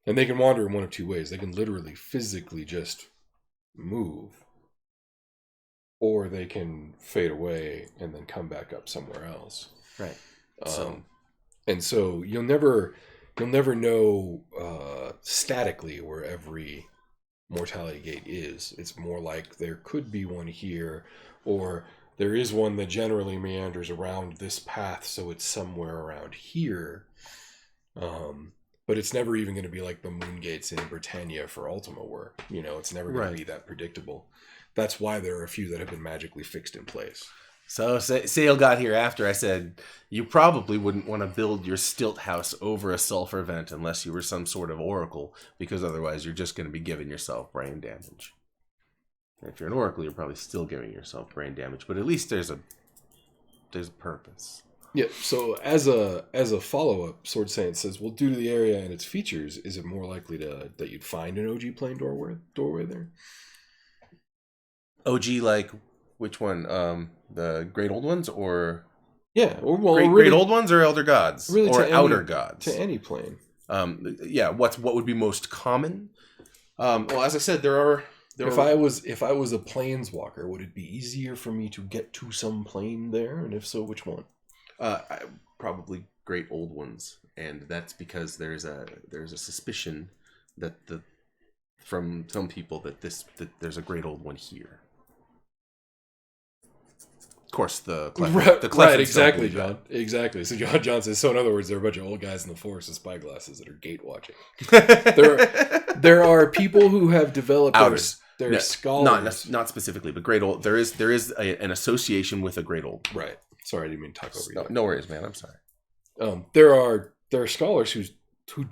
And they can wander in one of two ways. They can literally physically just move, or they can fade away and then come back up somewhere else. Right. So you'll never know statically where every mortality gate is. It's more like there could be one here, or there is one that generally meanders around this path, so it's somewhere around here. But it's never even going to be like the moon gates in Britannia for Ultima were. You know, it's never going to be that predictable. That's why there are a few that have been magically fixed in place. So Sale got here after I said you probably wouldn't want to build your stilt house over a sulfur vent unless you were some sort of oracle, because otherwise you're just going to be giving yourself brain damage. If you're an oracle, you're probably still giving yourself brain damage, but at least there's a purpose. Yeah, so as a follow-up, Sword Saint says, well, due to the area and its features, is it more likely that you'd find an OG plane doorway there? OG, like, which one? The Great Old Ones, or... Yeah, or Great Old Ones, or Elder Gods? Really, or Outer Gods? To any plane. What would be most common? Well, as I said, If I was a planeswalker, would it be easier for me to get to some plane there? And if so, which one? Probably Great Old Ones, and that's because there's a suspicion that from some people that there's a Great Old One here. Of course, the Klehtha right, exactly, John. Exactly. So John says, so in other words, there are a bunch of old guys in the forest with spyglasses that are gate watching. there are people who have developed their scholars. Not specifically, but Great Old. There is an association with a Great Old. Right. Sorry, I didn't mean to talk over you. No worries, man. I'm sorry. There are scholars who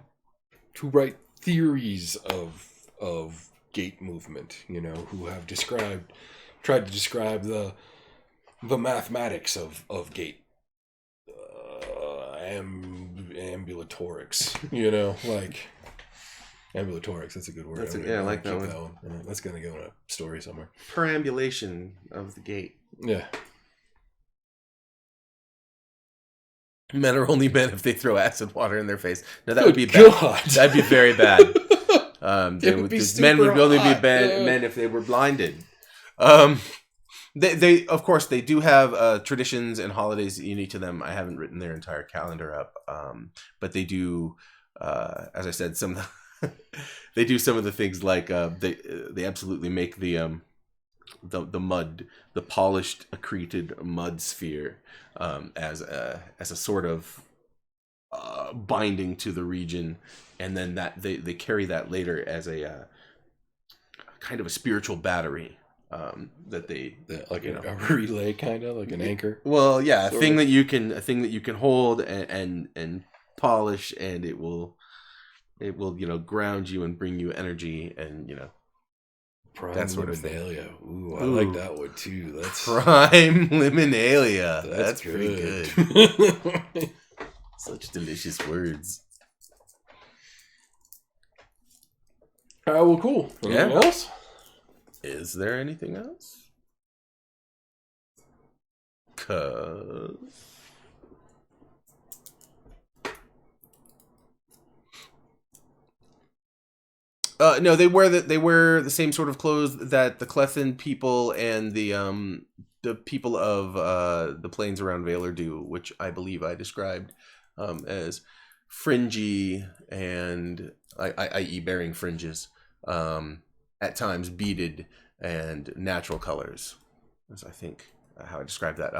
write theories of gate movement. You know, who have tried to describe the mathematics of gate ambulatorics. You know, like ambulatorics. That's a good word. I like that one. Yeah, that's gonna go in a story somewhere. Perambulation of the gate. Yeah. Men are only men if they throw acid water in their face. No, that Good would be bad. God. That'd be very bad. Men would only be men if they were blinded. They of course they do have traditions and holidays unique to them. I haven't written their entire calendar up, but they do, as I said, they do some of the things like they absolutely make the mud, the polished accreted mud sphere, as a sort of binding to the region, and then that they carry that later as a kind of a spiritual battery. That like a relay, kind of like an anchor. Well, yeah, a thing that you can hold and polish, and it will ground you and bring you energy, and Prime that sort Liminalia. of thing. Ooh, I like that one too. That's Prime Liminalia. That's pretty good. Such delicious words. All right, well, cool. Anything else? Is there anything else? 'Cause no, they wear the same sort of clothes that the Klehthan people and the the people of the plains around Valor do, which I believe I described as fringy and i.e. bearing fringes, at times beaded and natural colors. That's, I think, how I described that.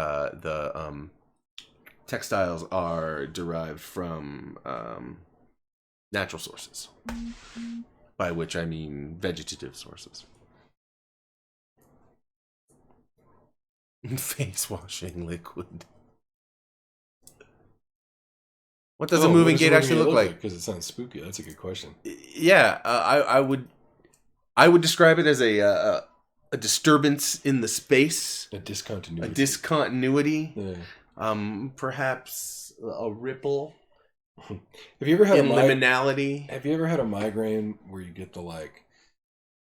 The textiles are derived from natural sources, by which I mean vegetative sources. Face washing liquid. What does a moving gate actually look like? Because it sounds spooky. That's a good question. Yeah, I would describe it as a disturbance in the space, A discontinuity. a discontinuity, Yeah. perhaps a ripple. Have you ever had liminality? Have you ever had a migraine where you get the like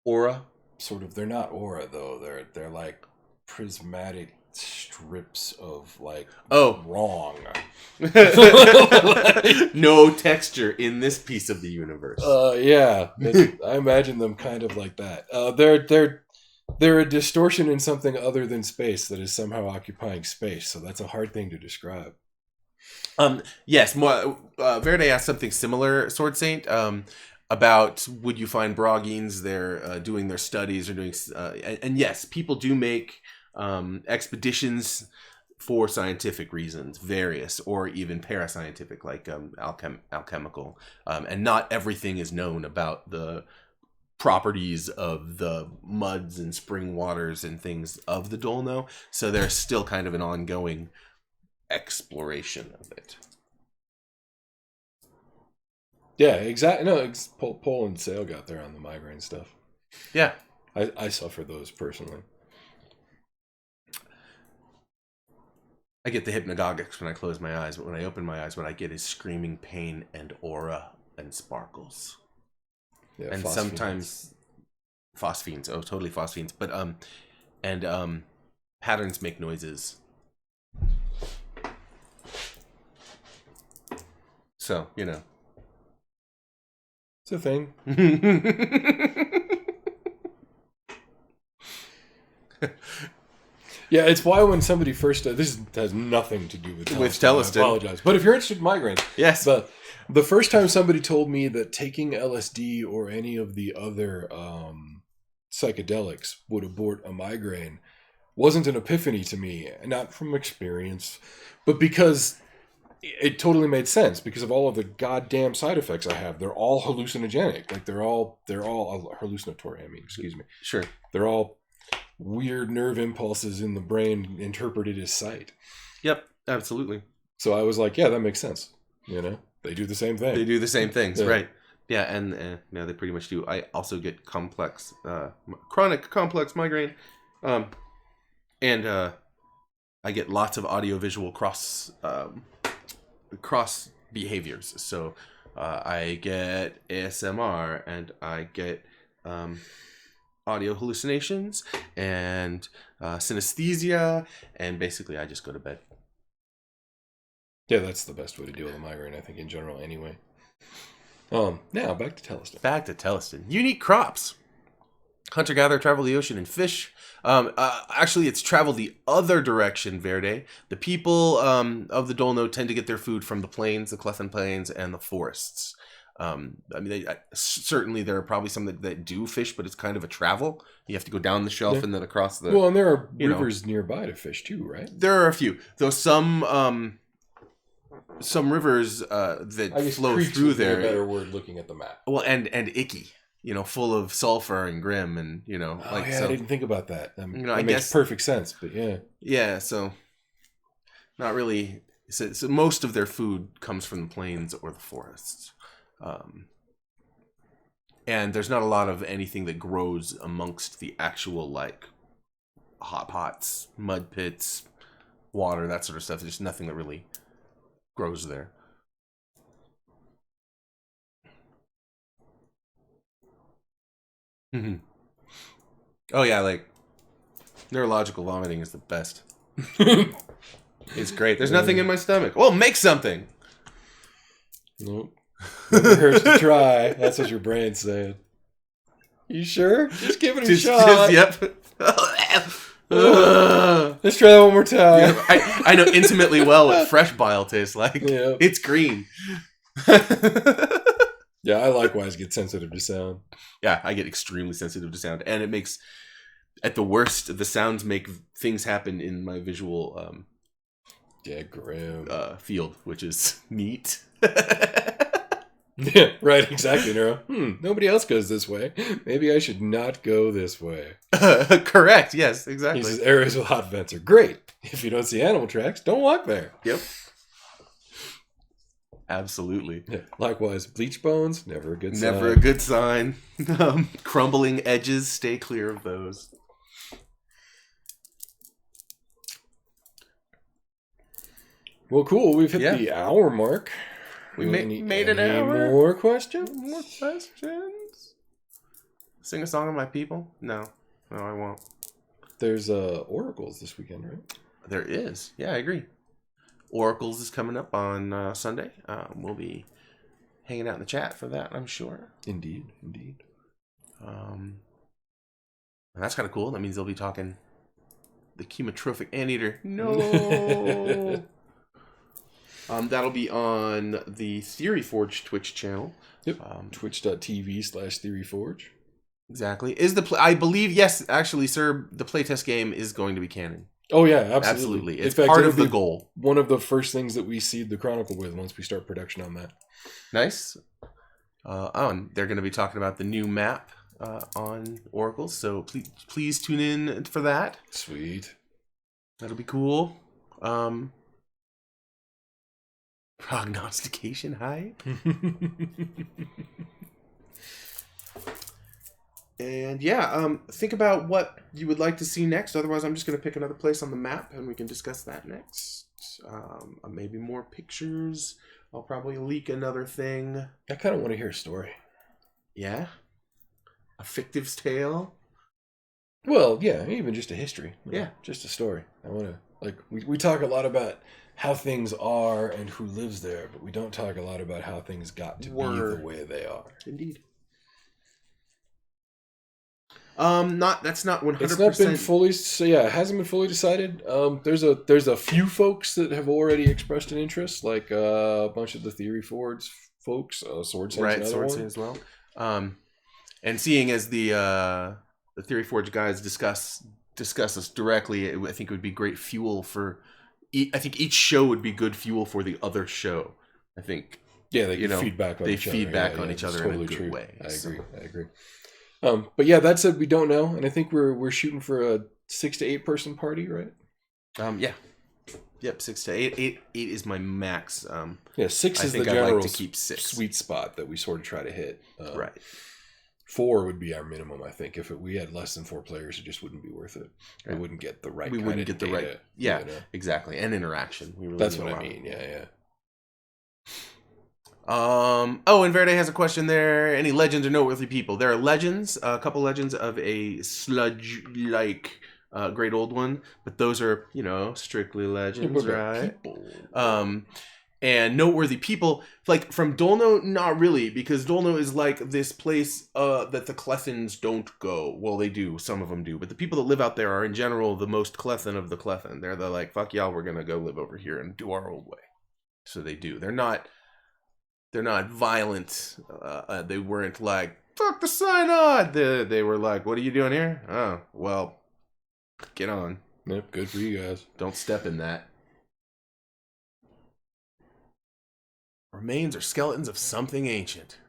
Aura? sort of? They're not aura though. They're like prismatic strips of like wrong. No texture in this piece of the universe. Yeah, I imagine them kind of like that. They're a distortion in something other than space that is somehow occupying space. So that's a hard thing to describe. Yes, Verde asked something similar, Sword Saint, about would you find Broggines there doing their studies or doing, and yes, people do make expeditions for scientific reasons, various or even parascientific, like alchemical, and not everything is known about the properties of the muds and spring waters and things of the Dolno, so there's still kind of an ongoing exploration of it. Yeah, exactly. No, Pole and Sail got there on the migraine stuff. Yeah, I suffer those personally. I get the hypnagogics when I close my eyes, but when I open my eyes, what I get is screaming pain and aura and sparkles. Yeah, And sometimes phosphenes. Oh, totally phosphenes. But patterns make noises. So, you know. It's a thing. Yeah, it's why when somebody first... this has nothing to do with Theleston. I apologize. But if you're interested in migraines... Yes. The first time somebody told me that taking LSD or any of the other psychedelics would abort a migraine wasn't an epiphany to me. Not from experience, but because it totally made sense. Because of all of the goddamn side effects I have. They're all hallucinogenic. Like, they're all hallucinatory, excuse me. Sure. They're all weird nerve impulses in the brain interpreted as sight. Yep, absolutely. So I was like, yeah, that makes sense. You know, they do the same thing. They do the same things, Yeah. right? Yeah, and no, they pretty much do. I also get chronic complex migraine, and I get lots of audiovisual cross behaviors. So I get ASMR, and I get audio hallucinations and synesthesia, and basically I just go to bed. Yeah, that's the best way to deal with a migraine, I think, in general, anyway. Now, back to Theleston. Back to Theleston. Unique crops. Hunter-gatherer, travel the ocean, and fish. Actually, it's traveled the other direction, Verde. The people of the Dolno tend to get their food from the plains, the Klehtha plains, and the forests. Certainly there are probably some that do fish, but it's kind of a travel. You have to go down the shelf and then across the... Well, and there are rivers nearby to fish, too, right? There are a few. Though some rivers that flow through there... A better word looking at the map. Well, and icky. Full of sulfur and grim, and I didn't think about that. That I makes guess perfect sense, but yeah. Yeah, so not really. So most of their food comes from the plains or the forests, and there's not a lot of anything that grows amongst the actual like hot pots, mud pits, water, that sort of stuff. There's nothing that really grows there. Mm-hmm. Oh yeah, like neurological vomiting is the best. It's great. There's nothing in my stomach. Well, make something. Nope. Never hurts to try. That's what your brain's saying. You sure? Just give it a shot. Yep. Let's try that one more time. Yeah, I know intimately well what fresh bile tastes like. Yeah. It's green. Yeah, I likewise get sensitive to sound. Yeah, I get extremely sensitive to sound, and it makes, at the worst, the sounds make things happen in my visual grim. field, which is neat. Yeah, right, exactly, Nero. Nobody else goes this way. Maybe I should not go this way. Correct, yes, exactly. He says areas with hot vents are great. If you don't see animal tracks, don't walk there. Yep. Absolutely. Yeah. Likewise, bleach bones, never a good sign. Never a good sign. Crumbling edges, stay clear of those. Well, cool. We've hit the hour mark. We made an hour. More questions? More questions? Sing a song of my people? No, I won't. There's oracles this weekend, right? There is. Yeah, I agree. Oracles is coming up on Sunday. We'll be hanging out in the chat for that, I'm sure. Indeed. And that's kind of cool. That means they'll be talking the chemotrophic anteater. No. That'll be on the Theory Forge Twitch channel. Yep. Twitch.tv/TheoryForge. Exactly. I believe, yes, actually, sir, the playtest game is going to be canon. Oh, yeah, absolutely. It's part of the goal. One of the first things that we seed the Chronicle with once we start production on that. Nice. And they're going to be talking about the new map on Oracles, so please tune in for that. Sweet. That'll be cool. Prognostication hype. And yeah, think about what you would like to see next. Otherwise, I'm just going to pick another place on the map and we can discuss that next. Maybe more pictures. I'll probably leak another thing. I kind of want to hear a story. Yeah? A fictive tale? Well, yeah, even just a history. Yeah. Just a story. I want to, we talk a lot about how things are and who lives there, but we don't talk a lot about how things got to be the way they are. Indeed. That's not 100%. It's not been fully, it hasn't been fully decided. There's a few folks that have already expressed an interest, like a bunch of the Theory Forge folks, Sword Saints, right? Sword Saints as well. And seeing as the Theory Forge guys discuss us directly, I think it would be great fuel for. I think each show would be good fuel for the other show. I think. Yeah, they feedback on each other. They feedback on each other totally in a good true. way. I agree. But yeah, that said, we don't know, and I think we're shooting for a 6 to 8 person party, right? Yeah. Yep, 6 to 8. 8 is my max. 6 is the I'd general like to keep 6. Sweet spot that we sort of try to hit. Right. 4 would be our minimum, I think. If we had less than 4 players, it just wouldn't be worth it. Right. We wouldn't get the right. We wouldn't get the data, right. Yeah, exactly, and interaction. We really That's what I mean. Yeah. And Verde has a question there. Any legends or noteworthy people? There are legends, a couple legends of a sludge-like great old one, but those are, strictly legends, right? And noteworthy people, like from Dolno, not really, because Dolno is like this place that the Klethans don't go. Well, they do. Some of them do. But the people that live out there are, in general, the most Klethan of the Klethan. They're like, fuck y'all, we're going to go live over here and do our old way. So they do. They're not violent. They weren't like, fuck the Synod. They were like, what are you doing here? Oh, well, get on. Yep, good for you guys. Don't step in that. Remains or skeletons of something ancient.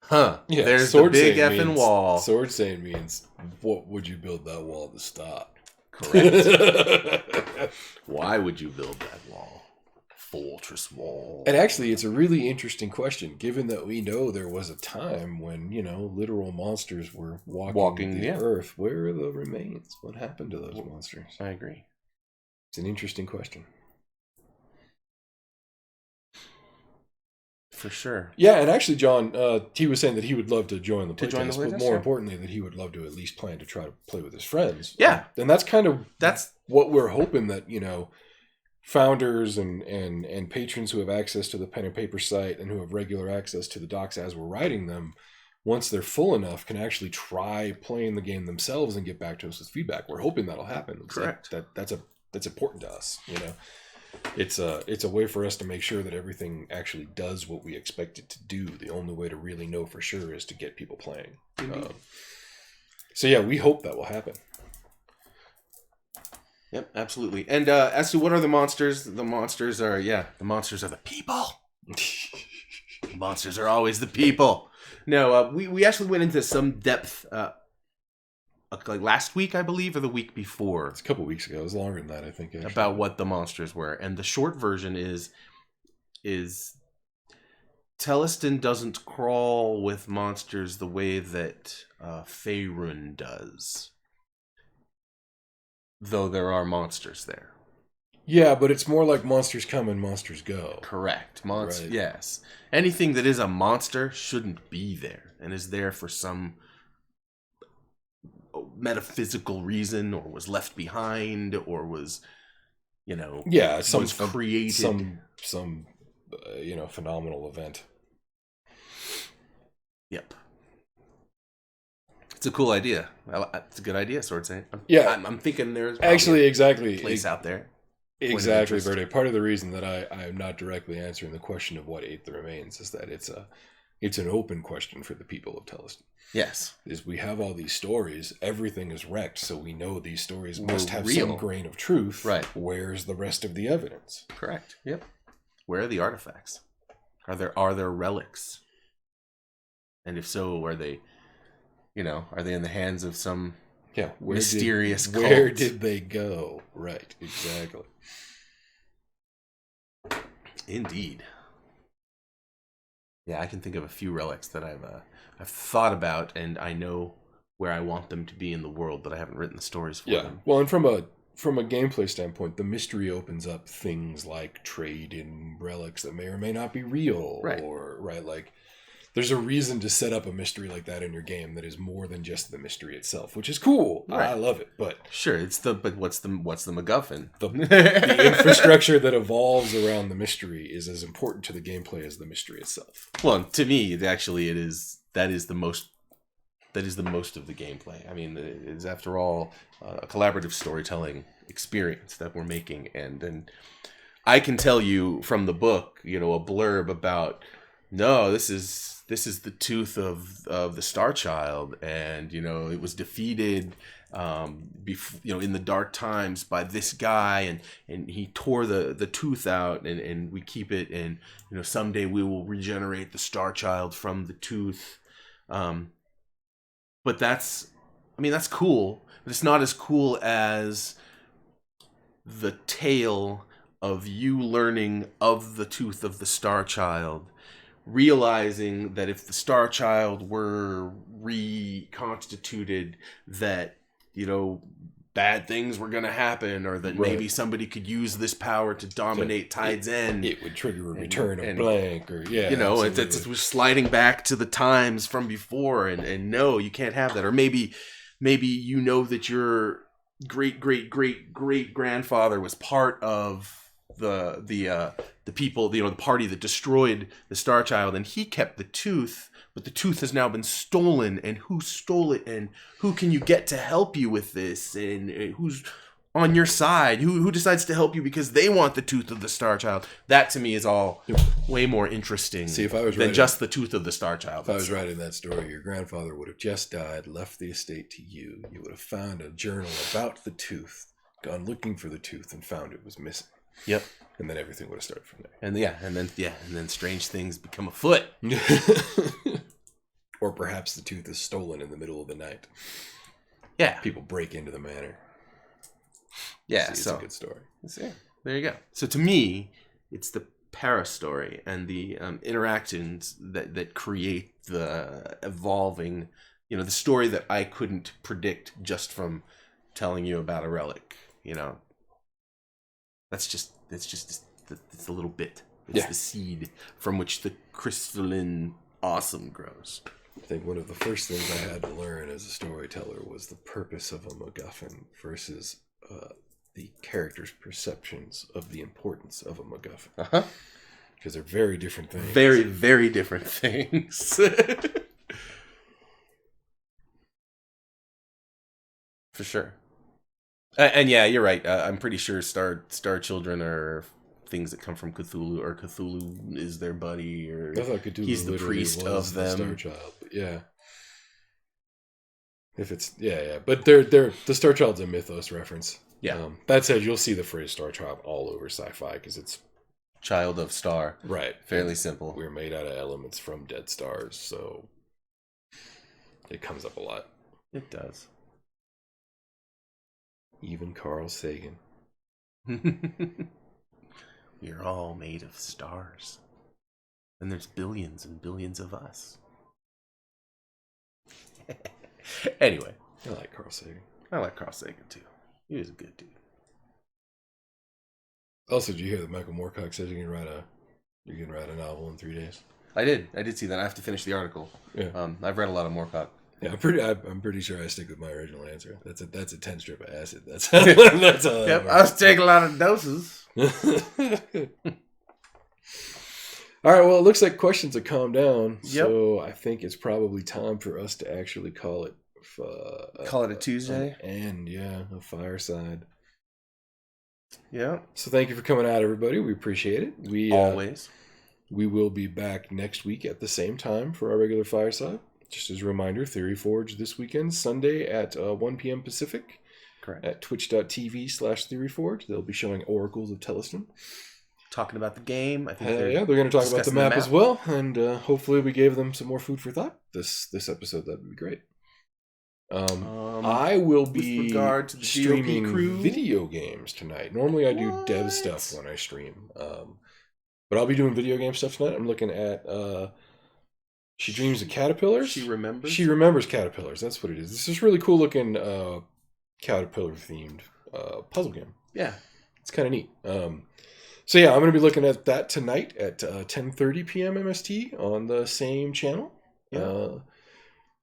Huh. Yeah, there's the big effing wall. Sword Saint means, what would you build that wall to stop? Correct. Why would you build that wall? Fortress wall. And actually, it's a really interesting question, given that we know there was a time when, literal monsters were walking the earth. Where are the remains? What happened to those monsters? I agree. It's an interesting question. For sure. Yeah, and actually, John, he was saying that he would love to join the playtest, but more importantly, that he would love to at least plan to try to play with his friends. Yeah. And that's kind of what we're hoping that, founders and patrons who have access to the pen and paper site and who have regular access to the docs as we're writing them once they're full enough, can actually try playing the game themselves and get back to us with feedback. We're hoping that'll happen. Correct. That's important to us. It's a way for us to make sure that everything actually does what we expect it to do. The only way to really know for sure is to get people playing. So yeah, we hope that will happen. Yep, absolutely. And as to what are the monsters are the people. The monsters are always the people. No, we actually went into some depth like last week, I believe, or the week before. It's a couple weeks ago. It was longer than that, I think. Actually. About what the monsters were. And the short version is Theleston doesn't crawl with monsters the way that Faerun does. Though there are monsters there. Yeah, but it's more like monsters come and monsters go. Correct. Right. Yes. Anything that is a monster shouldn't be there and is there for some metaphysical reason, or was left behind, or was, was created. Some phenomenal event. Yep. It's a cool idea. It's a good idea, Sword Saint. I'm thinking there's actually exactly a place out there. Exactly, Bertie. Part of the reason that I am not directly answering the question of what ate the remains is that it's an open question for the people of Theleston. Yes. Is we have all these stories, everything is wrecked, so we know these stories must have real. some grain of truth. Right. Where's the rest of the evidence? Correct. Yep. Where are the artifacts? Are there relics? And if so, are they in the hands of some mysterious cult? Where did they go? Right, exactly. Indeed. Yeah, I can think of a few relics that I've thought about, and I know where I want them to be in the world, but I haven't written the stories for them. Well, and from a gameplay standpoint, the mystery opens up things like trade in relics that may or may not be real, right? Like there's a reason to set up a mystery like that in your game that is more than just the mystery itself, which is cool. Right. I love it, but sure, but what's the MacGuffin? The infrastructure that evolves around the mystery is as important to the gameplay as the mystery itself. Well, to me, actually, that is the most of the gameplay. I mean, it is, after all, a collaborative storytelling experience that we're making, and I can tell you from the book, a blurb about, no, this is the tooth of the Star Child, and it was defeated in the dark times by this guy, and he tore the tooth out, and we keep it, and someday we will regenerate the Star Child from the tooth. But that's cool, but it's not as cool as the tale of you learning of the tooth of the Star Child, realizing that if the Star Child were reconstituted, that bad things were going to happen, or that maybe somebody could use this power to dominate Tide's End. It would trigger a return of blank, or it's sliding back to the times from before, and no, you can't have that. Or maybe that your great grandfather was part of the people, the party that destroyed the Star Child, and he kept the tooth, but the tooth has now been stolen, and who stole it, and who can you get to help you with this, and who's on your side, who decides to help you because they want the tooth of the Star Child. That to me is all way more interesting than just the tooth of the Star Child. If I was writing that story, your grandfather would have just died, left the estate to you. You would have found a journal about the tooth, gone looking for the tooth, and found it was missing. Yep. And then everything would have started from there. And then strange things become afoot. Or perhaps the tooth is stolen in the middle of the night. Yeah. People break into the manor. Yeah, it's a good story. There you go. So to me, it's the para story and the interactions that create the evolving, the story that I couldn't predict just from telling you about a relic. It's a little bit. It's the seed from which the crystalline awesome grows. I think one of the first things I had to learn as a storyteller was the purpose of a MacGuffin versus the character's perceptions of the importance of a MacGuffin. Uh-huh. Because they're very different things. Very, very different things. For sure. And yeah, you're right. I'm pretty sure Star Children are things that come from Cthulhu, or Cthulhu is their buddy, or I thought Cthulhu he's the priest of them. The Star Child, but yeah. If it's but they're the Star Child's a mythos reference. Yeah. That said, you'll see the phrase Star Child all over sci-fi because it's child of star. Right. Fairly simple. We're made out of elements from dead stars, so it comes up a lot. It does. Even Carl Sagan. We're all made of stars. And there's billions and billions of us. Anyway. I like Carl Sagan. I like Carl Sagan too. He was a good dude. Also, did you hear that Michael Moorcock said you can write a novel in 3 days? I did see that. I have to finish the article. Yeah. I've read a lot of Moorcock. Yeah, I'm pretty sure I stick with my original answer. That's a 10 strip of acid. That's all. Yep, I was taking a lot of doses. All right, well, it looks like questions have calmed down. Yep. So I think it's probably time for us to actually call it a Tuesday. And a fireside. Yeah. So thank you for coming out, everybody. We appreciate it. We always. We will be back next week at the same time for our regular fireside. Just as a reminder, Theory Forge this weekend, Sunday at 1 p.m. Pacific. Correct. At twitch.tv/TheoryForge. They'll be showing Oracles of Theleston. Talking about the game. I think they're going to talk about the map as well. And hopefully we gave them some more food for thought this episode. That would be great. I will be with regard to the streaming DOP crew video games tonight. Normally I do dev stuff when I stream. But I'll be doing video game stuff tonight. I'm looking at She Dreams of Caterpillars. She remembers caterpillars. That's what it is. This is really cool looking caterpillar themed puzzle game. Yeah. It's kind of neat. So yeah, I'm going to be looking at that tonight at 10:30 p.m. MST on the same channel. Yeah.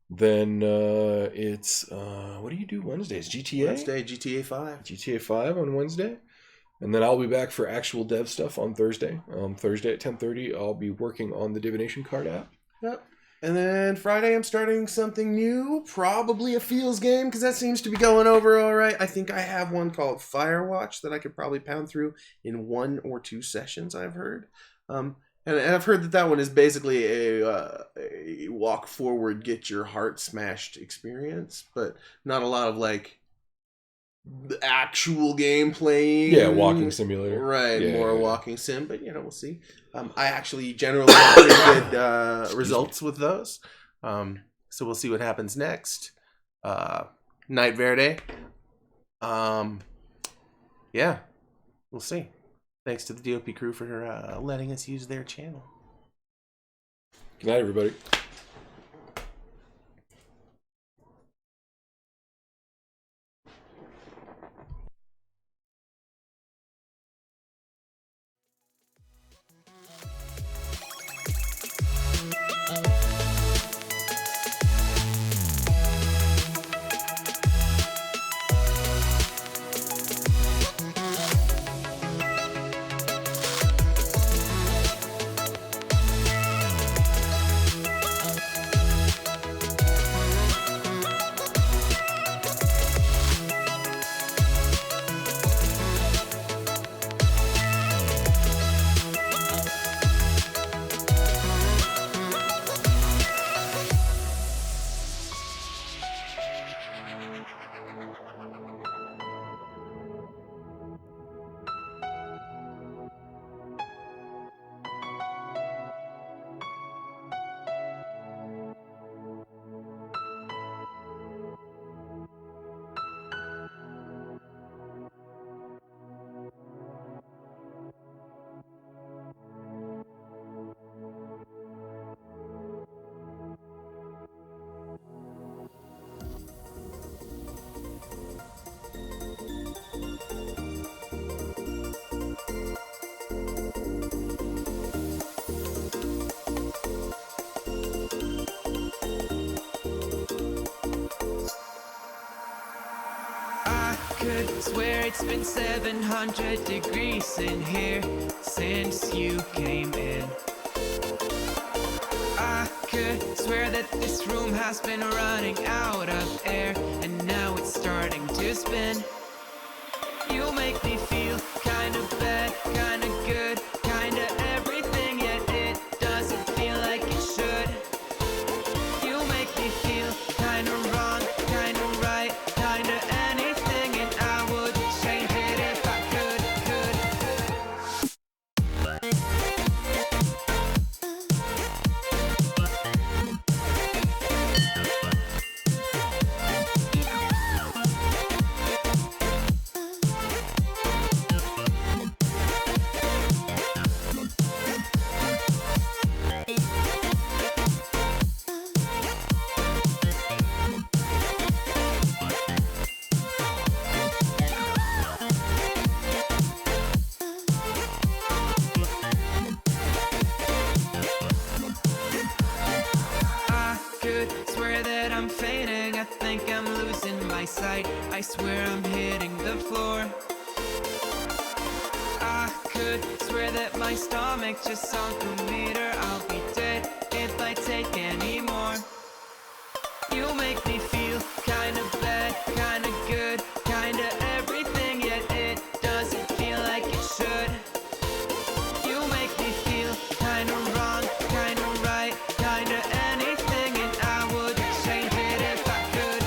Then it's what do you do Wednesdays? GTA? Wednesday, GTA 5. GTA 5 on Wednesday. And then I'll be back for actual dev stuff on Thursday. Thursday at 10:30, I'll be working on the Divination card app. Yep. And then Friday, I'm starting something new. Probably a Feels game, because that seems to be going over all right. I think I have one called Firewatch that I could probably pound through in 1 or 2 sessions, I've heard. And I've heard that one is basically a walk forward, get your heart smashed experience, but not a lot of the actual gameplay. Yeah, walking simulator. Right, more walking sim, but we'll see. I actually generally have pretty good results with those. So we'll see what happens next. Night Verde. Yeah, we'll see. Thanks to the DOP crew for letting us use their channel. Good night, everybody. Could swear it's been 700 degrees in here since you came in. I could swear that this room has been running out of air, and now it's starting always been. You make me feel kinda bad, kinda good, kinda everything, yet it doesn't feel like it should. You make me feel kinda wrong, kinda right, kinda anything, and I would change it if I could. I could swear that I'm fainting, I think I'm losing my sight, I swear I'm hitting the floor. I could swear that my stomach just sunk a meter, I'll be dead if I take any more. You make me feel kinda bad, kinda good, kinda everything, yet it doesn't feel like it should. You make me feel kinda wrong, kinda right, kinda anything, and I would change it if I could.